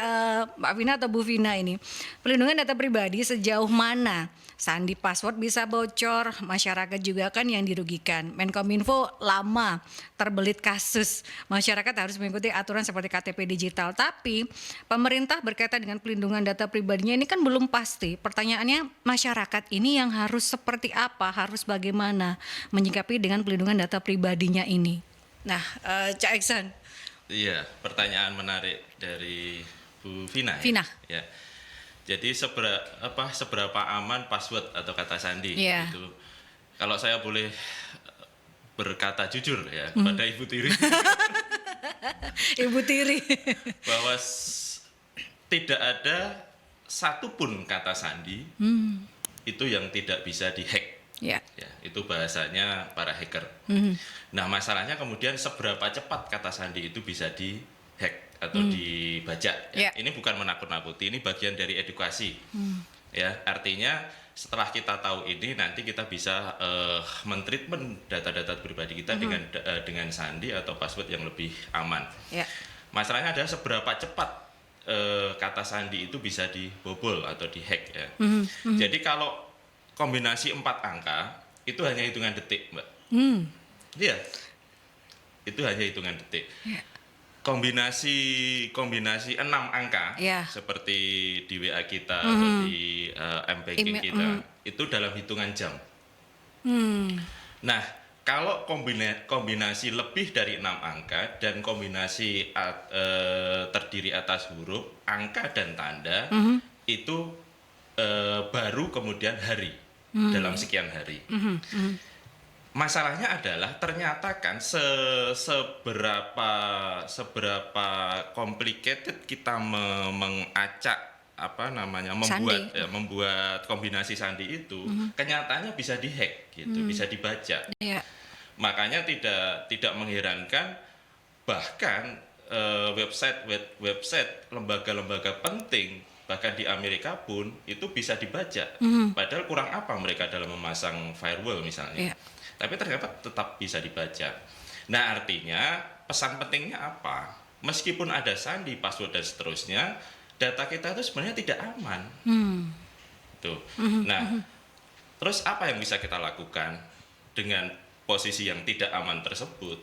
[SPEAKER 1] Mbak Vina atau Bu Vina ini. Pelindungan data pribadi sejauh mana sandi password bisa bocor, masyarakat juga kan yang dirugikan. Menkominfo lama terbelit kasus, masyarakat harus mengikuti aturan seperti KTP digital. Tapi pemerintah berkaitan dengan pelindungan data pribadinya ini kan belum pasti. Pertanyaannya masyarakat ini yang harus seperti apa, harus bagaimana menyikapi dengan pelindungan data pribadinya ini. Nah, Cak Iksan.
[SPEAKER 3] Iya, pertanyaan menarik dari Bu Vina. Ya. Jadi seberapa aman password atau kata sandi itu? Kalau saya boleh berkata jujur ya kepada Ibu Tiri.
[SPEAKER 1] Ibu Tiri.
[SPEAKER 3] Bahwa tidak ada satupun kata sandi itu yang tidak bisa dihack. Ya, itu bahasanya para hacker. Nah, masalahnya kemudian seberapa cepat kata sandi itu bisa dihack atau dibajak. Ini bukan menakut-nakuti, ini bagian dari edukasi. Ya, artinya setelah kita tahu ini, nanti kita bisa mentreatment data-data pribadi kita dengan sandi atau password yang lebih aman. Masalahnya adalah seberapa cepat kata sandi itu bisa dibobol atau dihack. Ya. Jadi kalau kombinasi 4 angka itu hanya hitungan detik, Mbak. Iya, itu hanya hitungan detik. Kombinasi 6 angka seperti di WA kita atau di M-Banking kita itu dalam hitungan jam. Nah, kalau kombinasi lebih dari 6 angka dan kombinasi terdiri atas huruf, angka dan tanda itu baru kemudian hari dalam sekian hari. Masalahnya adalah ternyata kan seberapa complicated kita mengacak membuat kombinasi sandi itu, kenyataannya bisa dihack gitu, bisa dibaca. Makanya tidak mengherankan bahkan website lembaga-lembaga penting bahkan di Amerika pun itu bisa dibaca. Padahal kurang apa mereka dalam memasang firewall misalnya. Tapi ternyata tetap bisa dibaca. Nah, artinya pesan pentingnya apa? Meskipun ada sandi, password dan seterusnya, data kita itu sebenarnya tidak aman. Tuh. Nah, terus apa yang bisa kita lakukan dengan posisi yang tidak aman tersebut?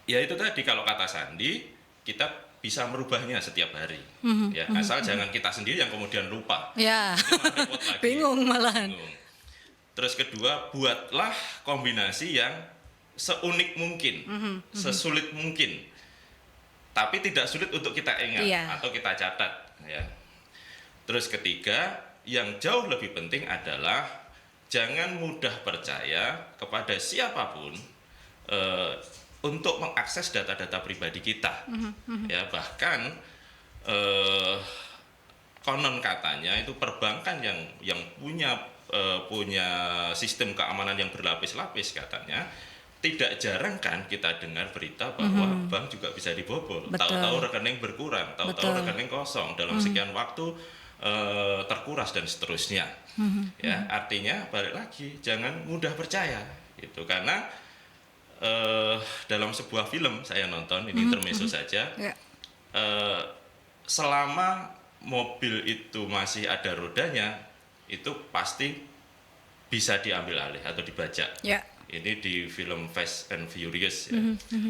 [SPEAKER 3] Ya itu tadi, kalau kata Sandi, kita bisa merubahnya setiap hari. Ya, asal jangan kita sendiri yang kemudian lupa. Itu malah repot lagi.
[SPEAKER 1] Bingung malahan.
[SPEAKER 3] Terus kedua, buatlah kombinasi yang seunik mungkin, sesulit mungkin, tapi tidak sulit untuk kita ingat atau kita catat. Ya. Terus ketiga, yang jauh lebih penting adalah jangan mudah percaya kepada siapapun untuk mengakses data-data pribadi kita. Ya, bahkan konon katanya itu perbankan yang punya sistem keamanan yang berlapis-lapis katanya, tidak jarang kan kita dengar berita bahwa bank juga bisa dibobol. Tahu-tahu rekening berkurang, tahu-tahu rekening kosong dalam sekian waktu terkuras dan seterusnya. Ya, artinya balik lagi, jangan mudah percaya itu, karena dalam sebuah film saya nonton, ini intermezzo saja, selama mobil itu masih ada rodanya, itu pasti bisa diambil alih atau dibajak. Ini di film Fast and Furious. Ya.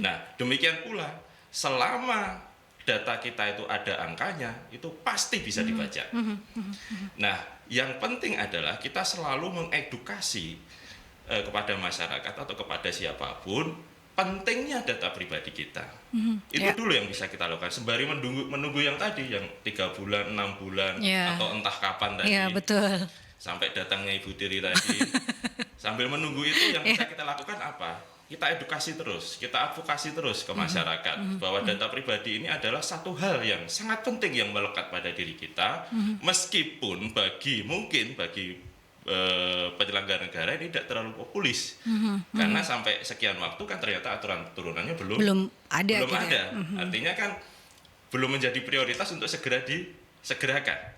[SPEAKER 3] Nah, demikian pula selama data kita itu ada angkanya, itu pasti bisa dibajak. Nah, yang penting adalah kita selalu mengedukasi kepada masyarakat atau kepada siapapun pentingnya data pribadi kita. Itu dulu yang bisa kita lakukan, sembari menunggu yang tadi, yang 3 bulan, 6 bulan, atau entah kapan tadi.
[SPEAKER 1] Betul.
[SPEAKER 3] Sampai datangnya Ibu Tiri tadi. Sambil menunggu itu, yang bisa kita lakukan apa? Kita edukasi terus, kita advokasi terus ke masyarakat bahwa data pribadi ini adalah satu hal yang sangat penting yang melekat pada diri kita, meskipun bagi penyelenggara negara ini tidak terlalu populis, karena sampai sekian waktu kan ternyata aturan turunannya belum ada. Artinya kan belum menjadi prioritas untuk segera disegerakan.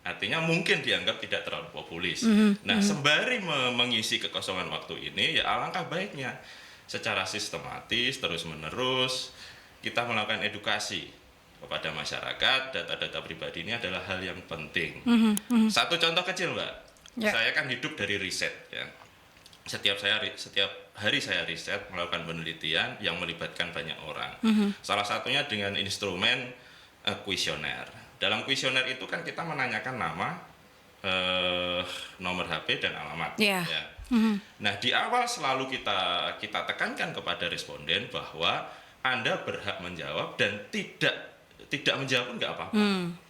[SPEAKER 3] Artinya mungkin dianggap tidak terlalu populis. Nah, sembari mengisi kekosongan waktu ini, ya alangkah baiknya secara sistematis terus-menerus kita melakukan edukasi kepada masyarakat. Data-data pribadi ini adalah hal yang penting. Satu contoh kecil, Mbak. Saya kan hidup dari riset, ya. Setiap hari saya riset, melakukan penelitian yang melibatkan banyak orang. Salah satunya dengan instrumen kuesioner. Dalam kuesioner itu kan kita menanyakan nama, nomor HP dan alamat. Ya. Nah, di awal selalu kita tekankan kepada responden bahwa Anda berhak menjawab, dan tidak menjawab pun nggak apa-apa.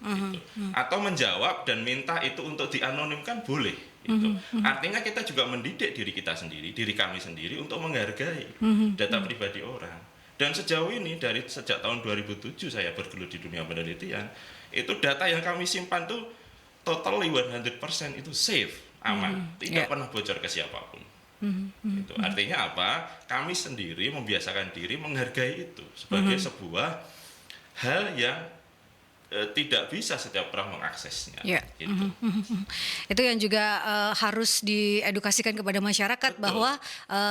[SPEAKER 3] Gitu. Atau menjawab dan minta itu untuk dianonimkan boleh. Gitu. Artinya kita juga mendidik diri kita sendiri, diri kami sendiri untuk menghargai data pribadi orang. Dan sejauh ini sejak tahun 2007 saya bergelut di dunia penelitian, itu data yang kami simpan tuh totally 100% itu safe, aman, tidak pernah bocor ke siapapun. Itu artinya apa? Kami sendiri membiasakan diri menghargai itu sebagai sebuah hal yang tidak bisa setiap orang mengaksesnya. Gitu.
[SPEAKER 1] Itu yang juga harus diedukasikan kepada masyarakat. Betul. Bahwa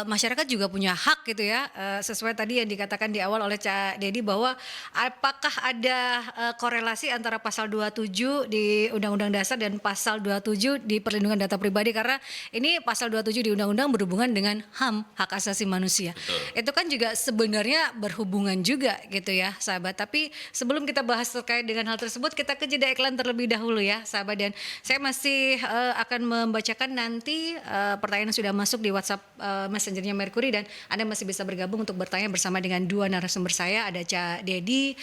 [SPEAKER 1] masyarakat juga punya hak gitu ya, sesuai tadi yang dikatakan di awal oleh Cak Dedi, bahwa apakah ada korelasi antara pasal 27 di Undang-Undang Dasar dan pasal 27 di Perlindungan Data Pribadi, karena ini pasal 27 di Undang-Undang berhubungan dengan HAM, hak asasi manusia. Betul. Itu kan juga sebenarnya berhubungan juga gitu ya, sahabat. Tapi sebelum kita bahas terkait dengan hal tersebut, kita ke jeda iklan terlebih dahulu ya, sahabat. Dan saya masih akan membacakan nanti pertanyaan yang sudah masuk di WhatsApp Messengernya Mercury, dan Anda masih bisa bergabung untuk bertanya bersama dengan dua narasumber saya. Ada Cak Dedi,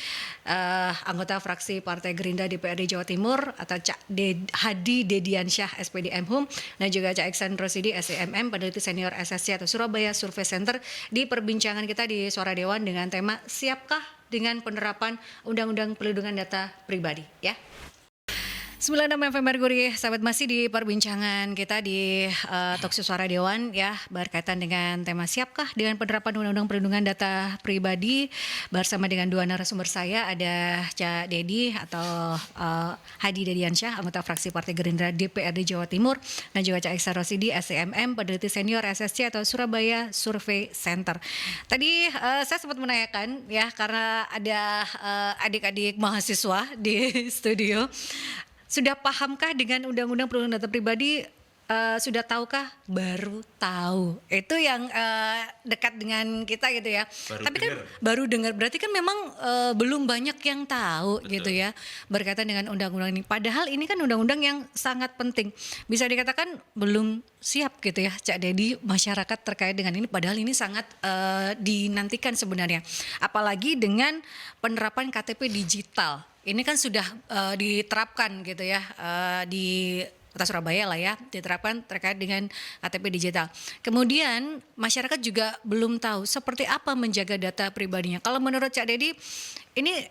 [SPEAKER 1] anggota fraksi Partai Gerindra DPRD Jawa Timur, atau Cak Hadi Dediansyah SPD Mhum, dan juga Cak Iksan Rosidi SEMM, peneliti senior SSC atau Surabaya Survey Center, di perbincangan kita di Suara Dewan dengan tema siapkah dengan penerapan Undang-Undang Perlindungan Data Pribadi, ya. 96 FM Mercury, sahabat, masih di perbincangan kita di Talkshow Suara Dewan ya, berkaitan dengan tema siapkah dengan penerapan Undang-Undang Perlindungan Data Pribadi, bersama dengan dua narasumber saya, ada Cak Dedi atau Hadi Dediansyah, anggota fraksi Partai Gerindra DPRD Jawa Timur, dan juga Cak Iksan Rosidi, SCMM, peneliti senior SSC atau Surabaya Survey Center. Tadi saya sempat menanyakan ya, karena ada adik-adik mahasiswa di studio, sudah pahamkah dengan Undang-Undang Perlindungan Data Pribadi? Sudah tahukah? Baru tahu. Itu yang dekat dengan kita gitu ya. Tapi kan baru dengar. Berarti kan memang belum banyak yang tahu. Betul. Gitu ya, berkaitan dengan undang-undang ini. Padahal ini kan undang-undang yang sangat penting. Bisa dikatakan belum siap gitu ya, Cak Dedi, masyarakat terkait dengan ini. Padahal ini sangat dinantikan sebenarnya. Apalagi dengan penerapan KTP digital. Ini kan sudah diterapkan gitu ya di Kota Surabaya lah ya, diterapkan terkait dengan KTP digital. Kemudian masyarakat juga belum tahu seperti apa menjaga data pribadinya. Kalau menurut Cak Dedi, ini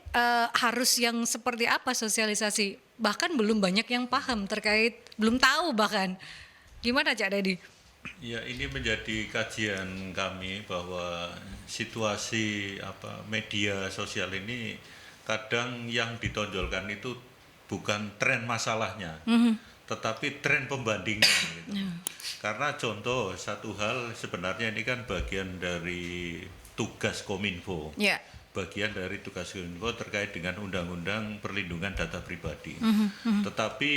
[SPEAKER 1] harus yang seperti apa sosialisasi? Bahkan belum banyak yang paham terkait, belum tahu bahkan. Gimana Cak Dedi?
[SPEAKER 2] Ya, ini menjadi kajian kami bahwa situasi media sosial ini kadang yang ditonjolkan itu bukan tren masalahnya, tetapi tren pembandingan. Gitu. Karena contoh satu hal, sebenarnya ini kan bagian dari tugas Kominfo, bagian dari tugas Kominfo terkait dengan Undang-Undang Perlindungan Data Pribadi. Tetapi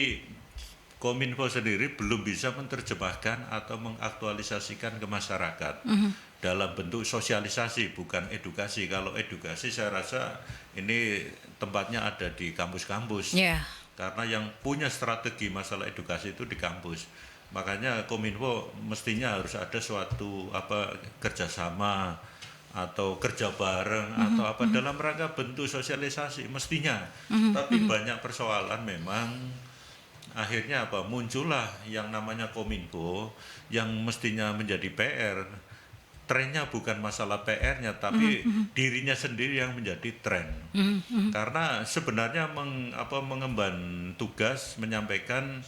[SPEAKER 2] Kominfo sendiri belum bisa menerjemahkan atau mengaktualisasikan ke masyarakat dalam bentuk sosialisasi, bukan edukasi. Kalau edukasi saya rasa ini tempatnya ada di kampus-kampus, karena yang punya strategi masalah edukasi itu di kampus. Makanya Kominfo mestinya harus ada suatu kerjasama atau kerja bareng atau dalam rangka bentuk sosialisasi mestinya. Tapi banyak persoalan memang akhirnya muncullah yang namanya Kominfo yang mestinya menjadi PR. Trennya bukan masalah PR-nya, tapi dirinya sendiri yang menjadi tren. Karena sebenarnya mengemban tugas menyampaikan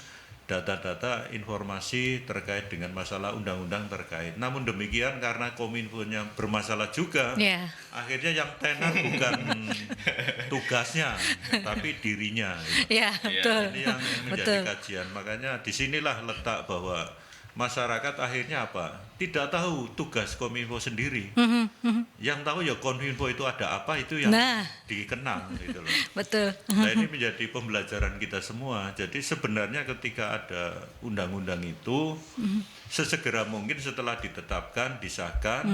[SPEAKER 2] data-data informasi terkait dengan masalah undang-undang terkait. Namun demikian karena Kominfo-nya bermasalah juga, akhirnya yang tenar bukan tugasnya, tapi dirinya.
[SPEAKER 1] Betul. Ini
[SPEAKER 2] yang menjadi kajian. Makanya disinilah letak bahwa masyarakat akhirnya tidak tahu tugas Kominfo sendiri. Yang tahu ya Kominfo itu ada apa, itu yang dikenang gitu loh.
[SPEAKER 1] Betul.
[SPEAKER 2] Nah, ini menjadi pembelajaran kita semua. Jadi sebenarnya ketika ada undang-undang itu sesegera mungkin setelah ditetapkan, disahkan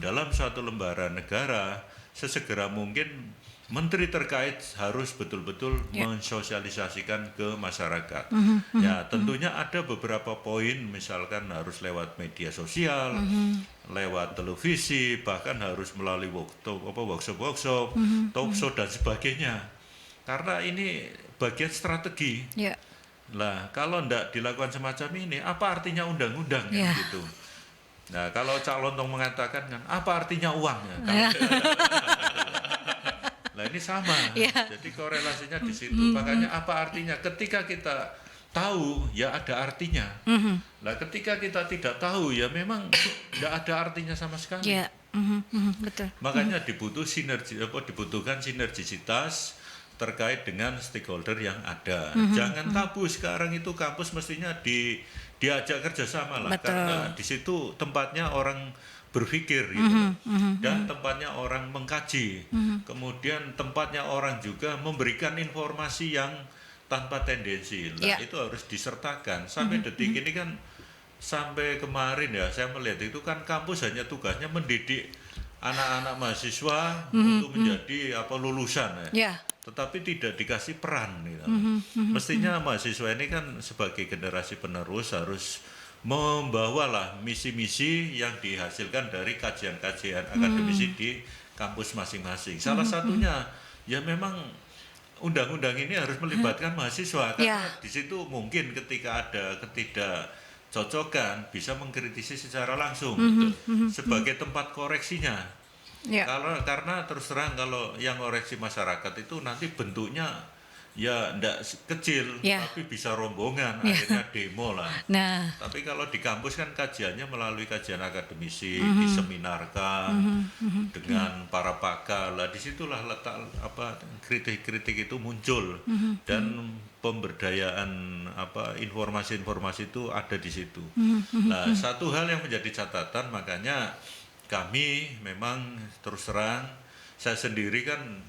[SPEAKER 2] dalam suatu lembaran negara, sesegera mungkin menteri terkait harus betul-betul mensosialisasikan ke masyarakat. Ya, tentunya ada beberapa poin, misalkan harus lewat media sosial, lewat televisi, bahkan harus melalui workshop, talkshow dan sebagainya. Karena ini bagian strategi. Lah, kalau tidak dilakukan semacam ini, apa artinya undang-undang gitu? Nah, kalau Cak Lontong mengatakan kan, apa artinya uangnya? Nah, ini sama, jadi korelasinya di situ. Makanya apa artinya? Ketika kita tahu, ya ada artinya. Nah, ketika kita tidak tahu, ya memang tidak ada artinya sama sekali.
[SPEAKER 1] Betul.
[SPEAKER 2] Makanya dibutuhkan sinergisitas terkait dengan stakeholder yang ada. Jangan tabu sekarang itu kampus mestinya diajak kerjasama lah, karena di situ tempatnya orang berpikir gitu, dan tempatnya orang mengkaji, kemudian tempatnya orang juga memberikan informasi yang tanpa tendensi. Nah, itu harus disertakan. Sampai detik ini kan, sampai kemarin ya saya melihat itu kan kampus hanya tugasnya mendidik anak-anak mahasiswa untuk menjadi lulusan tetapi tidak dikasih peran gitu. Mestinya mahasiswa ini kan sebagai generasi penerus harus membawalah misi-misi yang dihasilkan dari kajian-kajian akademisi di kampus masing-masing. Salah satunya ya memang undang-undang ini harus melibatkan mahasiswa, karena di situ mungkin ketika ada ketidakcocokan bisa mengkritisi secara langsung sebagai tempat koreksinya. Karena terus terang kalau yang koreksi masyarakat itu nanti bentuknya ya enggak kecil, tapi bisa rombongan, akhirnya demo lah. Tapi kalau di kampus kan kajiannya melalui kajian akademisi, diseminarkan dengan para pakar. Lah disitulah letak kritik-kritik itu muncul dan pemberdayaan informasi-informasi itu ada di situ. Nah, satu hal yang menjadi catatan, makanya kami memang terus terang, saya sendiri kan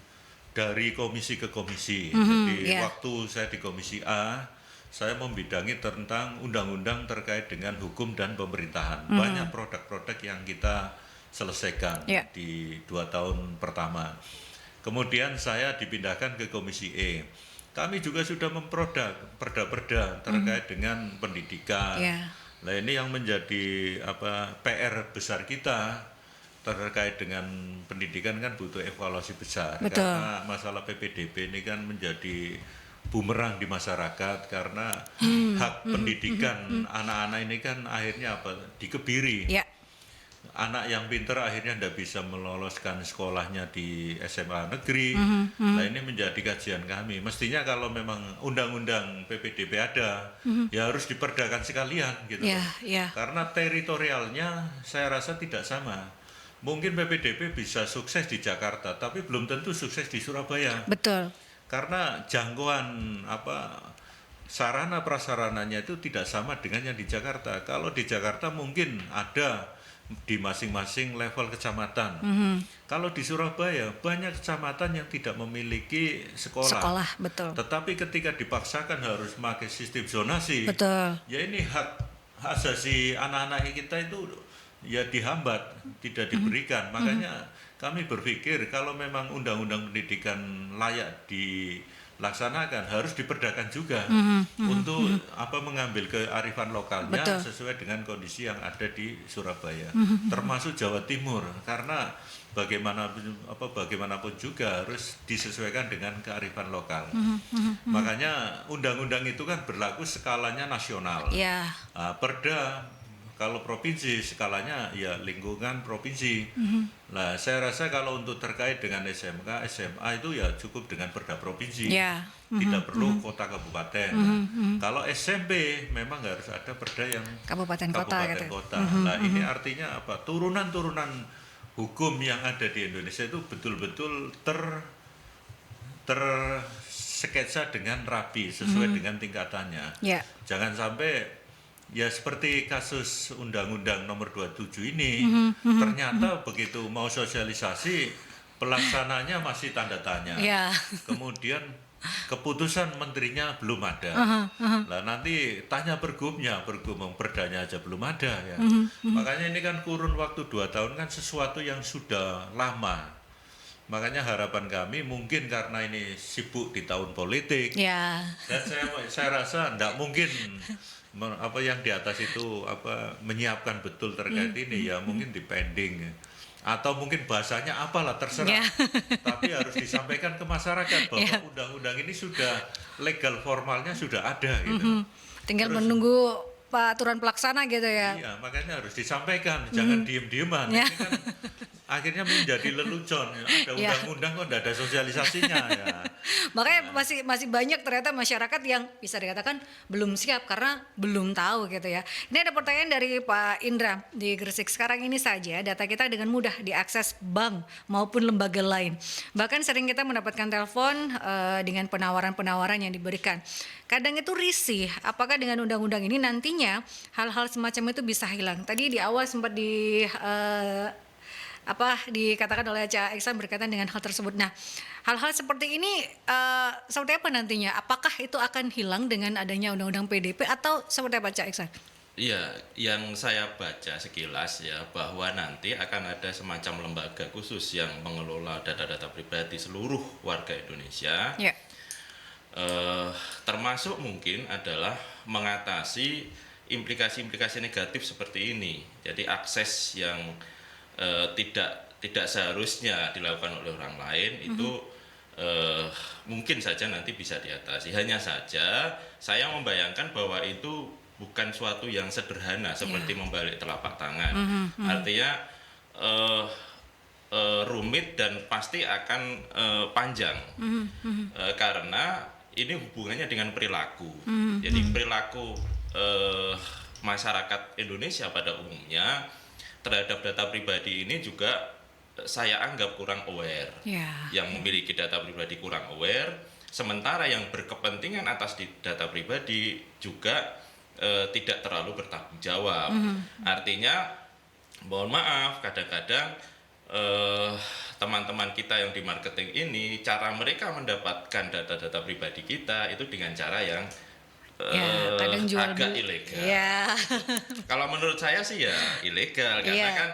[SPEAKER 2] dari komisi ke komisi. Jadi waktu saya di komisi A, saya membidangi tentang undang-undang terkait dengan hukum dan pemerintahan. Banyak produk-produk yang kita selesaikan di 2 tahun pertama. Kemudian saya dipindahkan ke komisi E. Kami juga sudah memprodak perda-perda terkait dengan pendidikan. Nah, ini yang menjadi PR besar kita. Terkait dengan pendidikan kan butuh evaluasi besar. Karena masalah PPDB ini kan menjadi bumerang di masyarakat, karena hak pendidikan anak-anak ini kan akhirnya dikebiri. Anak yang pintar akhirnya tidak bisa meloloskan sekolahnya di SMA negeri. Nah, ini menjadi kajian kami. Mestinya kalau memang undang-undang PPDB ada, ya harus diperdakan sekalian gitu. Karena teritorialnya saya rasa tidak sama. Mungkin PPDB bisa sukses di Jakarta, tapi belum tentu sukses di Surabaya.
[SPEAKER 1] Betul.
[SPEAKER 2] Karena jangkauan sarana prasarananya itu tidak sama dengan yang di Jakarta. Kalau di Jakarta mungkin ada di masing-masing level kecamatan. Kalau di Surabaya banyak kecamatan yang tidak memiliki sekolah.
[SPEAKER 1] Betul.
[SPEAKER 2] Tetapi ketika dipaksakan harus pakai sistem zonasi, ya ini hak asasi anak-anak kita itu ya dihambat, tidak diberikan. Makanya kami berpikir kalau memang undang-undang pendidikan layak dilaksanakan, harus diperdakan juga untuk mengambil kearifan lokalnya sesuai dengan kondisi yang ada di Surabaya, termasuk Jawa Timur, karena bagaimanapun juga harus disesuaikan dengan kearifan lokal. Makanya undang-undang itu kan berlaku skalanya nasional. Perda kalau provinsi skalanya ya lingkungan provinsi. Nah, saya rasa kalau untuk terkait dengan SMK, SMA itu ya cukup dengan perda provinsi. Tidak perlu kota kabupaten. Kalau SMP memang harus ada perda yang kabupaten kota. Nah, ini artinya apa? Turunan-turunan hukum yang ada di Indonesia itu betul-betul tersketsa dengan rapi sesuai dengan tingkatannya. Jangan sampai ya seperti kasus Undang-Undang Nomor 27 ini, ternyata begitu mau sosialisasi, pelaksananya masih tanda tanya. Kemudian keputusan menterinya belum ada. Lah nanti tanya pergubnya, perdanya aja belum ada ya. Makanya ini kan kurun waktu 2 tahun kan sesuatu yang sudah lama. Makanya harapan kami mungkin karena ini sibuk di tahun politik. Dan saya rasa tidak mungkin yang di atas itu menyiapkan betul terkait ini, ya mungkin dipending atau mungkin bahasanya apalah terserah. Tapi harus disampaikan ke masyarakat bahwa undang-undang ini sudah legal, formalnya sudah ada gitu.
[SPEAKER 1] Tinggal menunggu aturan pelaksana gitu ya.
[SPEAKER 2] Iya, makanya harus disampaikan, jangan diem-dieman. Ini kan akhirnya menjadi lelucon. Ada undang-undang kok tidak ada sosialisasinya ya.
[SPEAKER 1] Makanya masih banyak ternyata masyarakat yang bisa dikatakan belum siap karena belum tahu gitu ya. Ini ada pertanyaan dari Pak Indra di Gresik. Sekarang ini saja data kita dengan mudah diakses bank maupun lembaga lain. Bahkan sering kita mendapatkan telepon dengan penawaran-penawaran yang diberikan. Kadang itu risih, apakah dengan undang-undang ini nantinya hal-hal semacam itu bisa hilang. Tadi di awal sempat dikatakan oleh Cak Iksan berkaitan dengan hal tersebut. Nah, hal-hal seperti ini seperti apa nantinya? Apakah itu akan hilang dengan adanya undang-undang PDP atau seperti apa Cak Iksan?
[SPEAKER 3] Iya, yang saya baca sekilas ya bahwa nanti akan ada semacam lembaga khusus yang mengelola data-data pribadi seluruh warga Indonesia. Termasuk mungkin adalah mengatasi implikasi-implikasi negatif seperti ini. Jadi akses yang tidak seharusnya dilakukan oleh orang lain itu mungkin saja nanti bisa diatasi. Hanya saja saya membayangkan bahwa itu bukan suatu yang sederhana seperti membalik telapak tangan. Artinya rumit dan pasti akan panjang karena ini hubungannya dengan perilaku. Jadi perilaku masyarakat Indonesia pada umumnya terhadap data pribadi ini juga saya anggap kurang aware. Yang memiliki data pribadi kurang aware, sementara yang berkepentingan atas data pribadi juga tidak terlalu bertanggung jawab. Artinya, mohon maaf, kadang-kadang teman-teman kita yang di marketing ini, cara mereka mendapatkan data-data pribadi kita itu dengan cara yang
[SPEAKER 1] kadang jual
[SPEAKER 3] agak ilegal. Kalau menurut saya sih ya ilegal, karena kan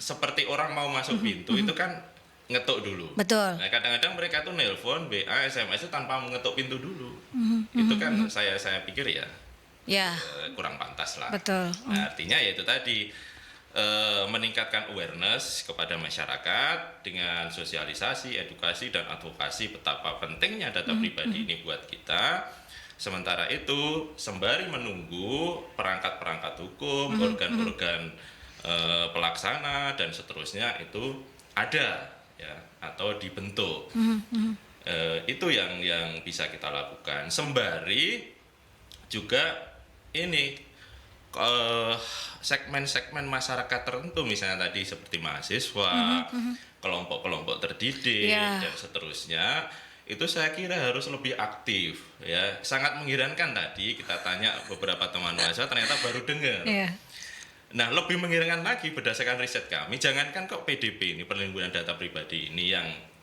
[SPEAKER 3] seperti orang mau masuk pintu itu kan ngetuk dulu.
[SPEAKER 1] Betul.
[SPEAKER 3] Nah, kadang-kadang mereka tuh nelpon, WA, SMS itu tanpa mengetuk pintu dulu. Itu kan saya pikir kurang pantas lah.
[SPEAKER 1] Betul.
[SPEAKER 3] Nah, artinya ya itu tadi meningkatkan awareness kepada masyarakat dengan sosialisasi, edukasi dan advokasi betapa pentingnya data pribadi ini buat kita. Sementara itu, sembari menunggu perangkat-perangkat hukum, organ-organ pelaksana dan seterusnya itu ada ya atau dibentuk. Itu yang bisa kita lakukan. Sembari juga ini segmen-segmen masyarakat tertentu, misalnya tadi seperti mahasiswa, kelompok-kelompok terdidik dan seterusnya, itu saya kira harus lebih aktif ya. Sangat mengherankan tadi kita tanya beberapa teman mahasiswa ternyata baru dengar. Nah, lebih mengherankan lagi berdasarkan riset kami, jangankan kok PDP ini, perlindungan data pribadi ini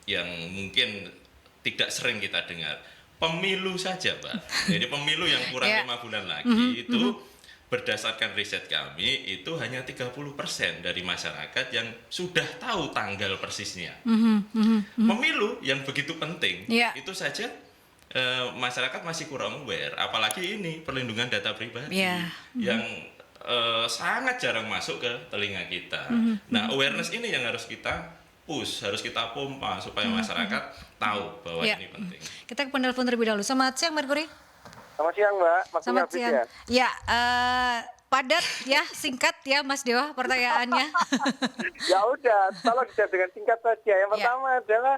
[SPEAKER 3] yang mungkin tidak sering kita dengar. Pemilu saja, Pak. Jadi pemilu yang kurang 5 bulan lagi itu berdasarkan riset kami itu hanya 30% dari masyarakat yang sudah tahu tanggal persisnya. Pemilu yang begitu penting itu saja masyarakat masih kurang aware, apalagi ini perlindungan data pribadi yang sangat jarang masuk ke telinga kita. Nah, awareness ini yang harus kita push, harus kita pompa supaya masyarakat tahu bahwa ini penting.
[SPEAKER 1] Kita ke penelpon terlebih dahulu. Selamat siang, Mercury.
[SPEAKER 4] Selamat siang, Mbak.
[SPEAKER 1] Selamat siang. Ya, padat ya, singkat ya, Mas Dewa pertanyaannya.
[SPEAKER 4] Ya udah, tolong dijawab dengan singkat saja. Yang pertama adalah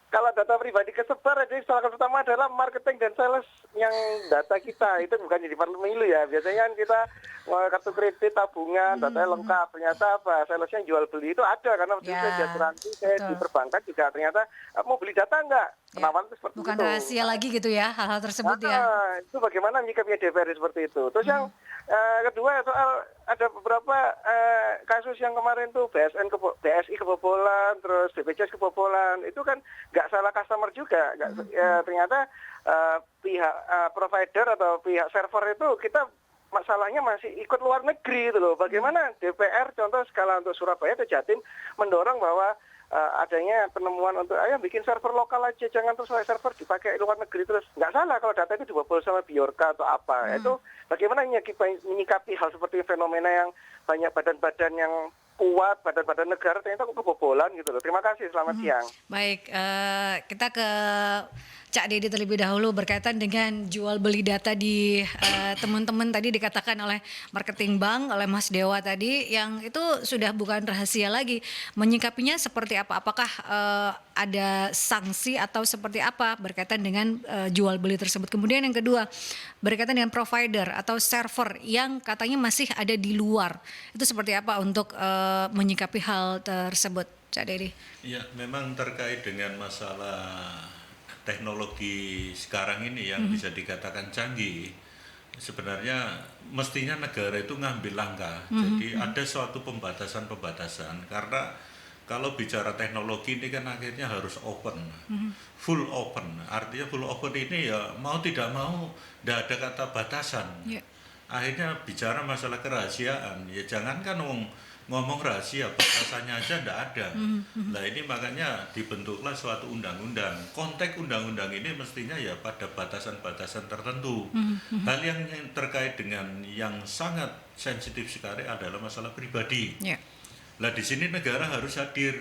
[SPEAKER 4] kalau data pribadi kesebar, jadi salah pertama adalah marketing dan sales yang data kita itu bukan jadi pemilu ya. Biasanya kan kita kartu kredit, tabungan, datanya lengkap. Ternyata apa? Salesnya jual beli itu ada karena waktu itu saya asuransi, saya di perbankan juga ternyata mau beli data enggak? Penawaran itu seperti
[SPEAKER 1] bukan
[SPEAKER 4] itu.
[SPEAKER 1] Rahasia lagi gitu ya, hal-hal tersebut ya.
[SPEAKER 4] Itu bagaimana menyikapinya DPR seperti itu. Terus yang kedua soal ada beberapa kasus yang kemarin tuh BSI kebobolan, terus BPJS kebobolan, itu kan nggak salah customer juga, ternyata pihak provider atau pihak server itu kita masalahnya masih ikut luar negeri itu loh. Bagaimana DPR contoh skala untuk Surabaya atau Jatim mendorong bahwa adanya penemuan untuk ayo bikin server lokal aja, jangan terus server dipakai luar negeri terus. Nggak salah kalau data itu dibobol sama Biorka atau apa. Itu bagaimana menyikapi hal seperti fenomena yang banyak badan-badan yang kuat, badan-badan negara ternyata kebobolan gitu loh. Terima kasih, selamat siang.
[SPEAKER 1] Baik, kita ke Cak Dedi terlebih dahulu berkaitan dengan jual beli data di teman-teman tadi dikatakan oleh marketing bank, oleh Mas Dewa tadi, yang itu sudah bukan rahasia lagi. Menyikapinya seperti apa? Apakah ada sanksi atau seperti apa berkaitan dengan jual beli tersebut? Kemudian yang kedua, berkaitan dengan provider atau server yang katanya masih ada di luar. Itu seperti apa untuk menyikapi hal tersebut, Cak Dedi?
[SPEAKER 2] Ya, memang terkait dengan masalah teknologi sekarang ini yang bisa dikatakan canggih, sebenarnya mestinya negara itu ngambil langkah. Jadi ada suatu pembatasan-pembatasan, karena kalau bicara teknologi ini kan akhirnya harus open, full open. Artinya full open ini ya mau tidak mau tidak ada kata batasan. Akhirnya bicara masalah kerahasiaan, ya jangankan ngomong rahasia, batasannya aja tidak ada. Nah ini makanya dibentuklah suatu undang-undang. Konteks undang-undang ini mestinya ya pada batasan-batasan tertentu. Hal yang terkait dengan yang sangat sensitif sekali adalah masalah pribadi. Nah di sini negara harus hadir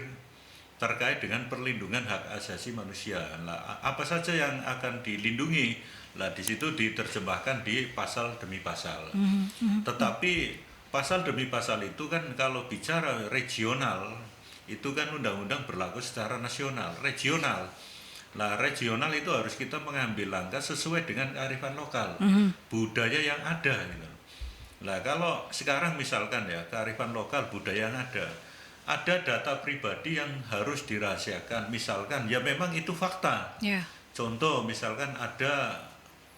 [SPEAKER 2] terkait dengan perlindungan hak asasi manusia. Nah, apa saja yang akan dilindungi? Nah di situ diterjemahkan di pasal demi pasal. Tetapi pasal demi pasal itu kan kalau bicara regional, itu kan undang-undang berlaku secara nasional, regional. Nah, regional itu harus kita mengambil langkah sesuai dengan kearifan lokal, budaya yang ada gitu. Nah, kalau sekarang misalkan ya kearifan lokal budaya yang ada data pribadi yang harus dirahasiakan. Misalkan ya memang itu fakta.
[SPEAKER 1] Yeah.
[SPEAKER 2] Contoh misalkan ada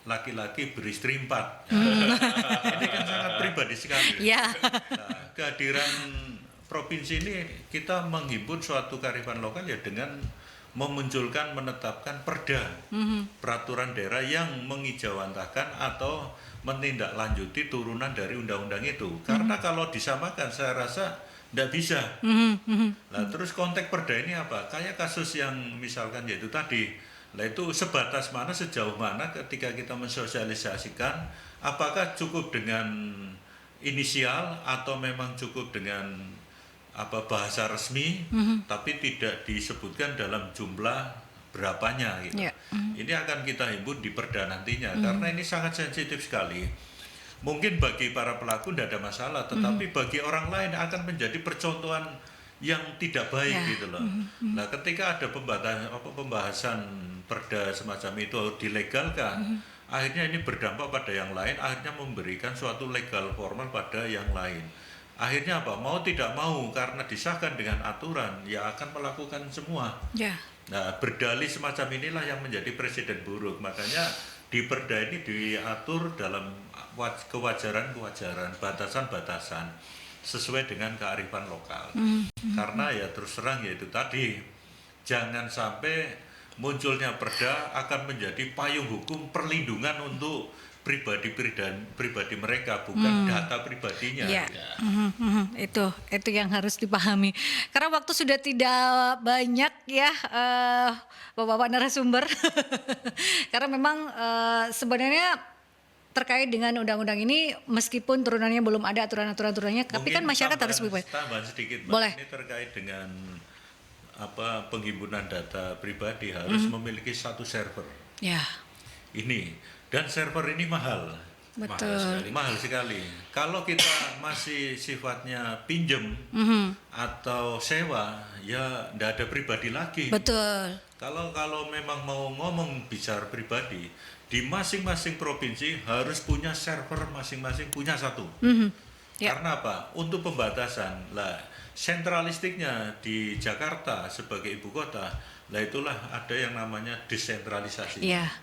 [SPEAKER 2] laki-laki beristri 4. Ini kan sangat pribadi sekali.
[SPEAKER 1] Yeah.
[SPEAKER 2] Nah, kehadiran provinsi ini kita menghimpun suatu kearifan lokal ya dengan menetapkan perda, peraturan daerah yang mengijawantahkan atau menindaklanjuti turunan dari undang-undang itu. Karena kalau disamakan saya rasa tidak bisa. Nah, terus konteks perda ini apa? Kayak kasus yang misalkan yaitu tadi, nah itu sebatas mana, sejauh mana ketika kita mensosialisasikan, apakah cukup dengan inisial atau memang cukup dengan bahasa resmi, tapi tidak disebutkan dalam jumlah berapanya gitu. Yeah. Ini akan kita himpun di perda nantinya, karena ini sangat sensitif sekali. Mungkin bagi para pelaku tidak ada masalah, tetapi bagi orang lain akan menjadi percontohan yang tidak baik gitu loh. Nah, ketika ada pembahasan perda semacam itu dilegalkan, akhirnya ini berdampak pada yang lain, akhirnya memberikan suatu legal formal pada yang lain. Akhirnya apa? Mau tidak mau karena disahkan dengan aturan, ya akan melakukan semua. Yeah. Nah, berdalih semacam inilah yang menjadi presiden buruk. Makanya di perda ini diatur dalam kewajaran-kewajaran, batasan-batasan sesuai dengan kearifan lokal. Karena ya terus terang yaitu tadi, jangan sampai munculnya perda akan menjadi payung hukum perlindungan untuk pribadi mereka, bukan data pribadinya.
[SPEAKER 1] Yeah. Itu yang harus dipahami. Karena waktu sudah tidak banyak ya, bapak-bapak narasumber. Karena memang sebenarnya terkait dengan undang-undang ini, meskipun turunannya belum ada aturan-aturannya, tapi kan masyarakat harus
[SPEAKER 2] berubah. Tambahan sedikit, Mbak.
[SPEAKER 1] Boleh.
[SPEAKER 2] Ini terkait dengan penghimpunan data pribadi harus memiliki satu server.
[SPEAKER 1] Ya. Yeah.
[SPEAKER 2] Ini. Dan server ini mahal.
[SPEAKER 1] Betul.
[SPEAKER 2] Mahal sekali. Kalau kita masih sifatnya pinjem atau sewa, ya tidak ada pribadi lagi.
[SPEAKER 1] Betul.
[SPEAKER 2] Kalau memang mau ngomong bicara pribadi, di masing-masing provinsi harus punya server masing-masing, punya satu. Yeah. Karena apa? Untuk pembatasan. Lah, sentralistiknya di Jakarta sebagai ibu kota, lah itulah ada yang namanya desentralisasi.
[SPEAKER 1] Yeah.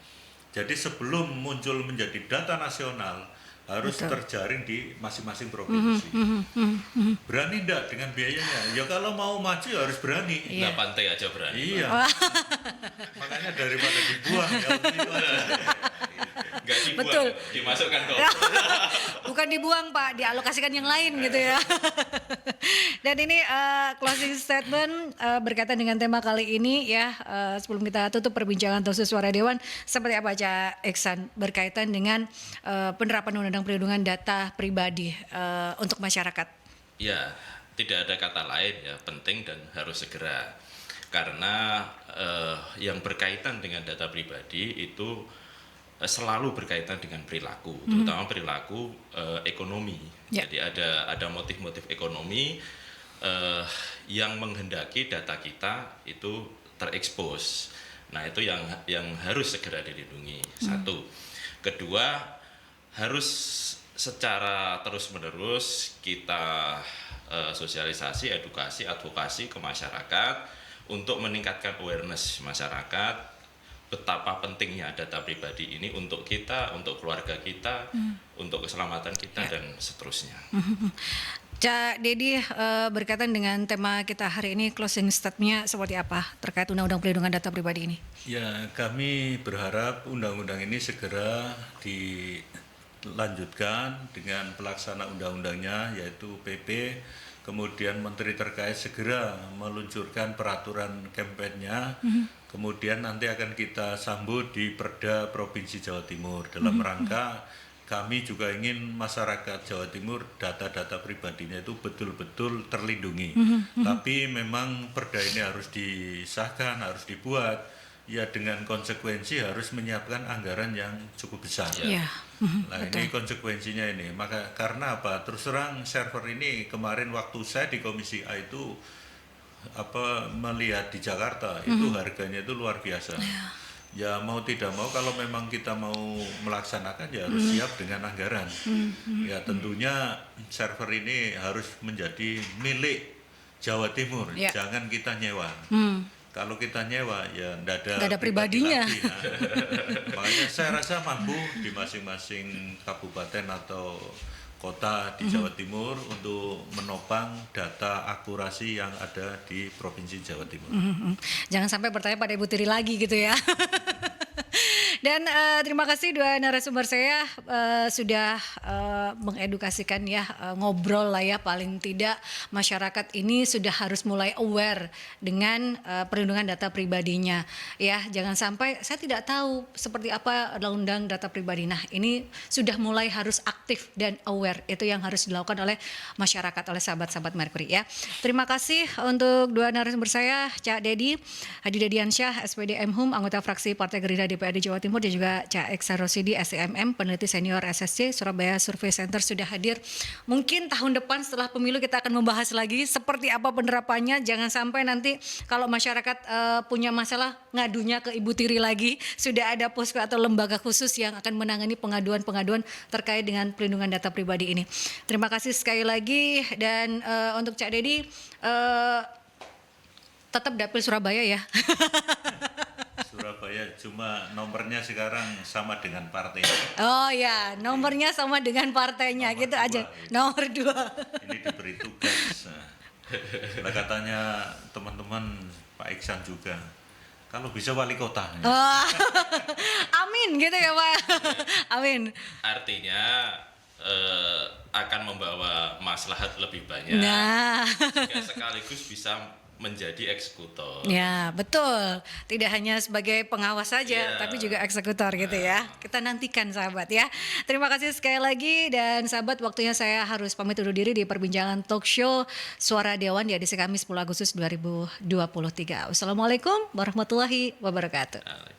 [SPEAKER 2] Jadi sebelum muncul menjadi data nasional harus terjaring di masing-masing provinsi. Berani enggak dengan biayanya? Ya kalau mau maju harus berani.
[SPEAKER 3] Nggak pantai aja berani.
[SPEAKER 2] Iya. Makanya daripada dibuang ya
[SPEAKER 3] nggak dibuang,
[SPEAKER 1] betul.
[SPEAKER 3] Dimasukkan ke
[SPEAKER 1] bukan dibuang Pak, dialokasikan yang lain gitu ya. Dan ini closing statement berkaitan dengan tema kali ini ya, sebelum kita tutup perbincangan Talkshow Suara Dewan, seperti apa Cak Iksan berkaitan dengan penerapan Undang-Undang Perlindungan Data Pribadi untuk masyarakat?
[SPEAKER 3] Ya, tidak ada kata lain ya, penting dan harus segera. Karena yang berkaitan dengan data pribadi itu selalu berkaitan dengan perilaku, terutama perilaku ekonomi. Yeah. Jadi ada motif-motif ekonomi yang menghendaki data kita itu terekspos. Nah, itu yang harus segera dilindungi. Satu. Kedua, harus secara terus-menerus kita sosialisasi, edukasi, advokasi ke masyarakat untuk meningkatkan awareness masyarakat betapa pentingnya data pribadi ini untuk kita, untuk keluarga kita, untuk keselamatan kita dan seterusnya.
[SPEAKER 1] Cak Dedi, berkaitan dengan tema kita hari ini, closing statement-nya seperti apa terkait Undang-Undang Perlindungan Data Pribadi ini?
[SPEAKER 2] Ya, kami berharap undang-undang ini segera dilanjutkan dengan pelaksana undang-undangnya yaitu PP. Kemudian menteri terkait segera meluncurkan peraturan kampanye-nya. Kemudian nanti akan kita sambut di Perda Provinsi Jawa Timur dalam rangka kami juga ingin masyarakat Jawa Timur data-data pribadinya itu betul-betul terlindungi. Tapi memang perda ini harus disahkan, harus dibuat ya dengan konsekuensi harus menyiapkan anggaran yang cukup besar.
[SPEAKER 1] Ya.
[SPEAKER 2] Nah, ini konsekuensinya ini. Maka karena apa? Terus terang server ini kemarin waktu saya di Komisi A itu melihat di Jakarta itu harganya itu luar biasa. Ya mau tidak mau kalau memang kita mau melaksanakan ya harus siap dengan anggaran. Ya tentunya server ini harus menjadi milik Jawa Timur, jangan kita nyewa. Kalau kita nyewa ya nggak ada pribadinya. Nah, makanya saya rasa mampu di masing-masing kabupaten atau kota di Jawa Timur untuk menopang data akurasi yang ada di Provinsi Jawa Timur.
[SPEAKER 1] Jangan sampai bertanya pada Ibu Tiri lagi gitu ya. Dan terima kasih dua narasumber saya sudah mengedukasikan ya, ngobrol lah ya, paling tidak masyarakat ini sudah harus mulai aware dengan perlindungan data pribadinya ya. Jangan sampai saya tidak tahu seperti apa undang-undang data pribadi. Nah, ini sudah mulai harus aktif dan aware, itu yang harus dilakukan oleh masyarakat, oleh sahabat-sahabat Mercury ya. Terima kasih untuk dua narasumber saya, Cak Dedi Hadi Dediansyah, SPD MHUM, anggota fraksi Partai Gerindra DPRD Jawa Timur, dan juga Cak Eksa Rosidi, SCMM, peneliti senior SSC Surabaya Survey Center, sudah hadir. Mungkin tahun depan setelah pemilu kita akan membahas lagi seperti apa penerapannya. Jangan sampai nanti kalau masyarakat punya masalah ngadunya ke Ibu Tiri lagi. Sudah ada posko atau lembaga khusus yang akan menangani pengaduan-pengaduan terkait dengan pelindungan data pribadi ini. Terima kasih sekali lagi, dan untuk Cak Dedi tetap dapil Surabaya ya.
[SPEAKER 2] Surabaya, cuma nomornya sekarang sama dengan partai.
[SPEAKER 1] Oh ya, nomornya sama dengan partainya, nomor gitu 2, aja. Gitu. Nomor 2.
[SPEAKER 2] Ini diberi tugas. Nah, katanya teman-teman Pak Iksan juga, kalau bisa wali kota. Ya.
[SPEAKER 1] Oh, amin gitu ya Pak. Amin.
[SPEAKER 3] Artinya akan membawa maslahat lebih banyak.
[SPEAKER 1] Nah,
[SPEAKER 3] jika sekaligus bisa menjadi eksekutor.
[SPEAKER 1] Ya, betul. Tidak hanya sebagai pengawas saja, tapi juga eksekutor gitu ya. Kita nantikan sahabat ya. Terima kasih sekali lagi, dan sahabat, waktunya saya harus pamit undur diri di perbincangan talk show Suara Dewan di edisi Kamis 10 Agustus 2023. Wassalamualaikum warahmatullahi wabarakatuh.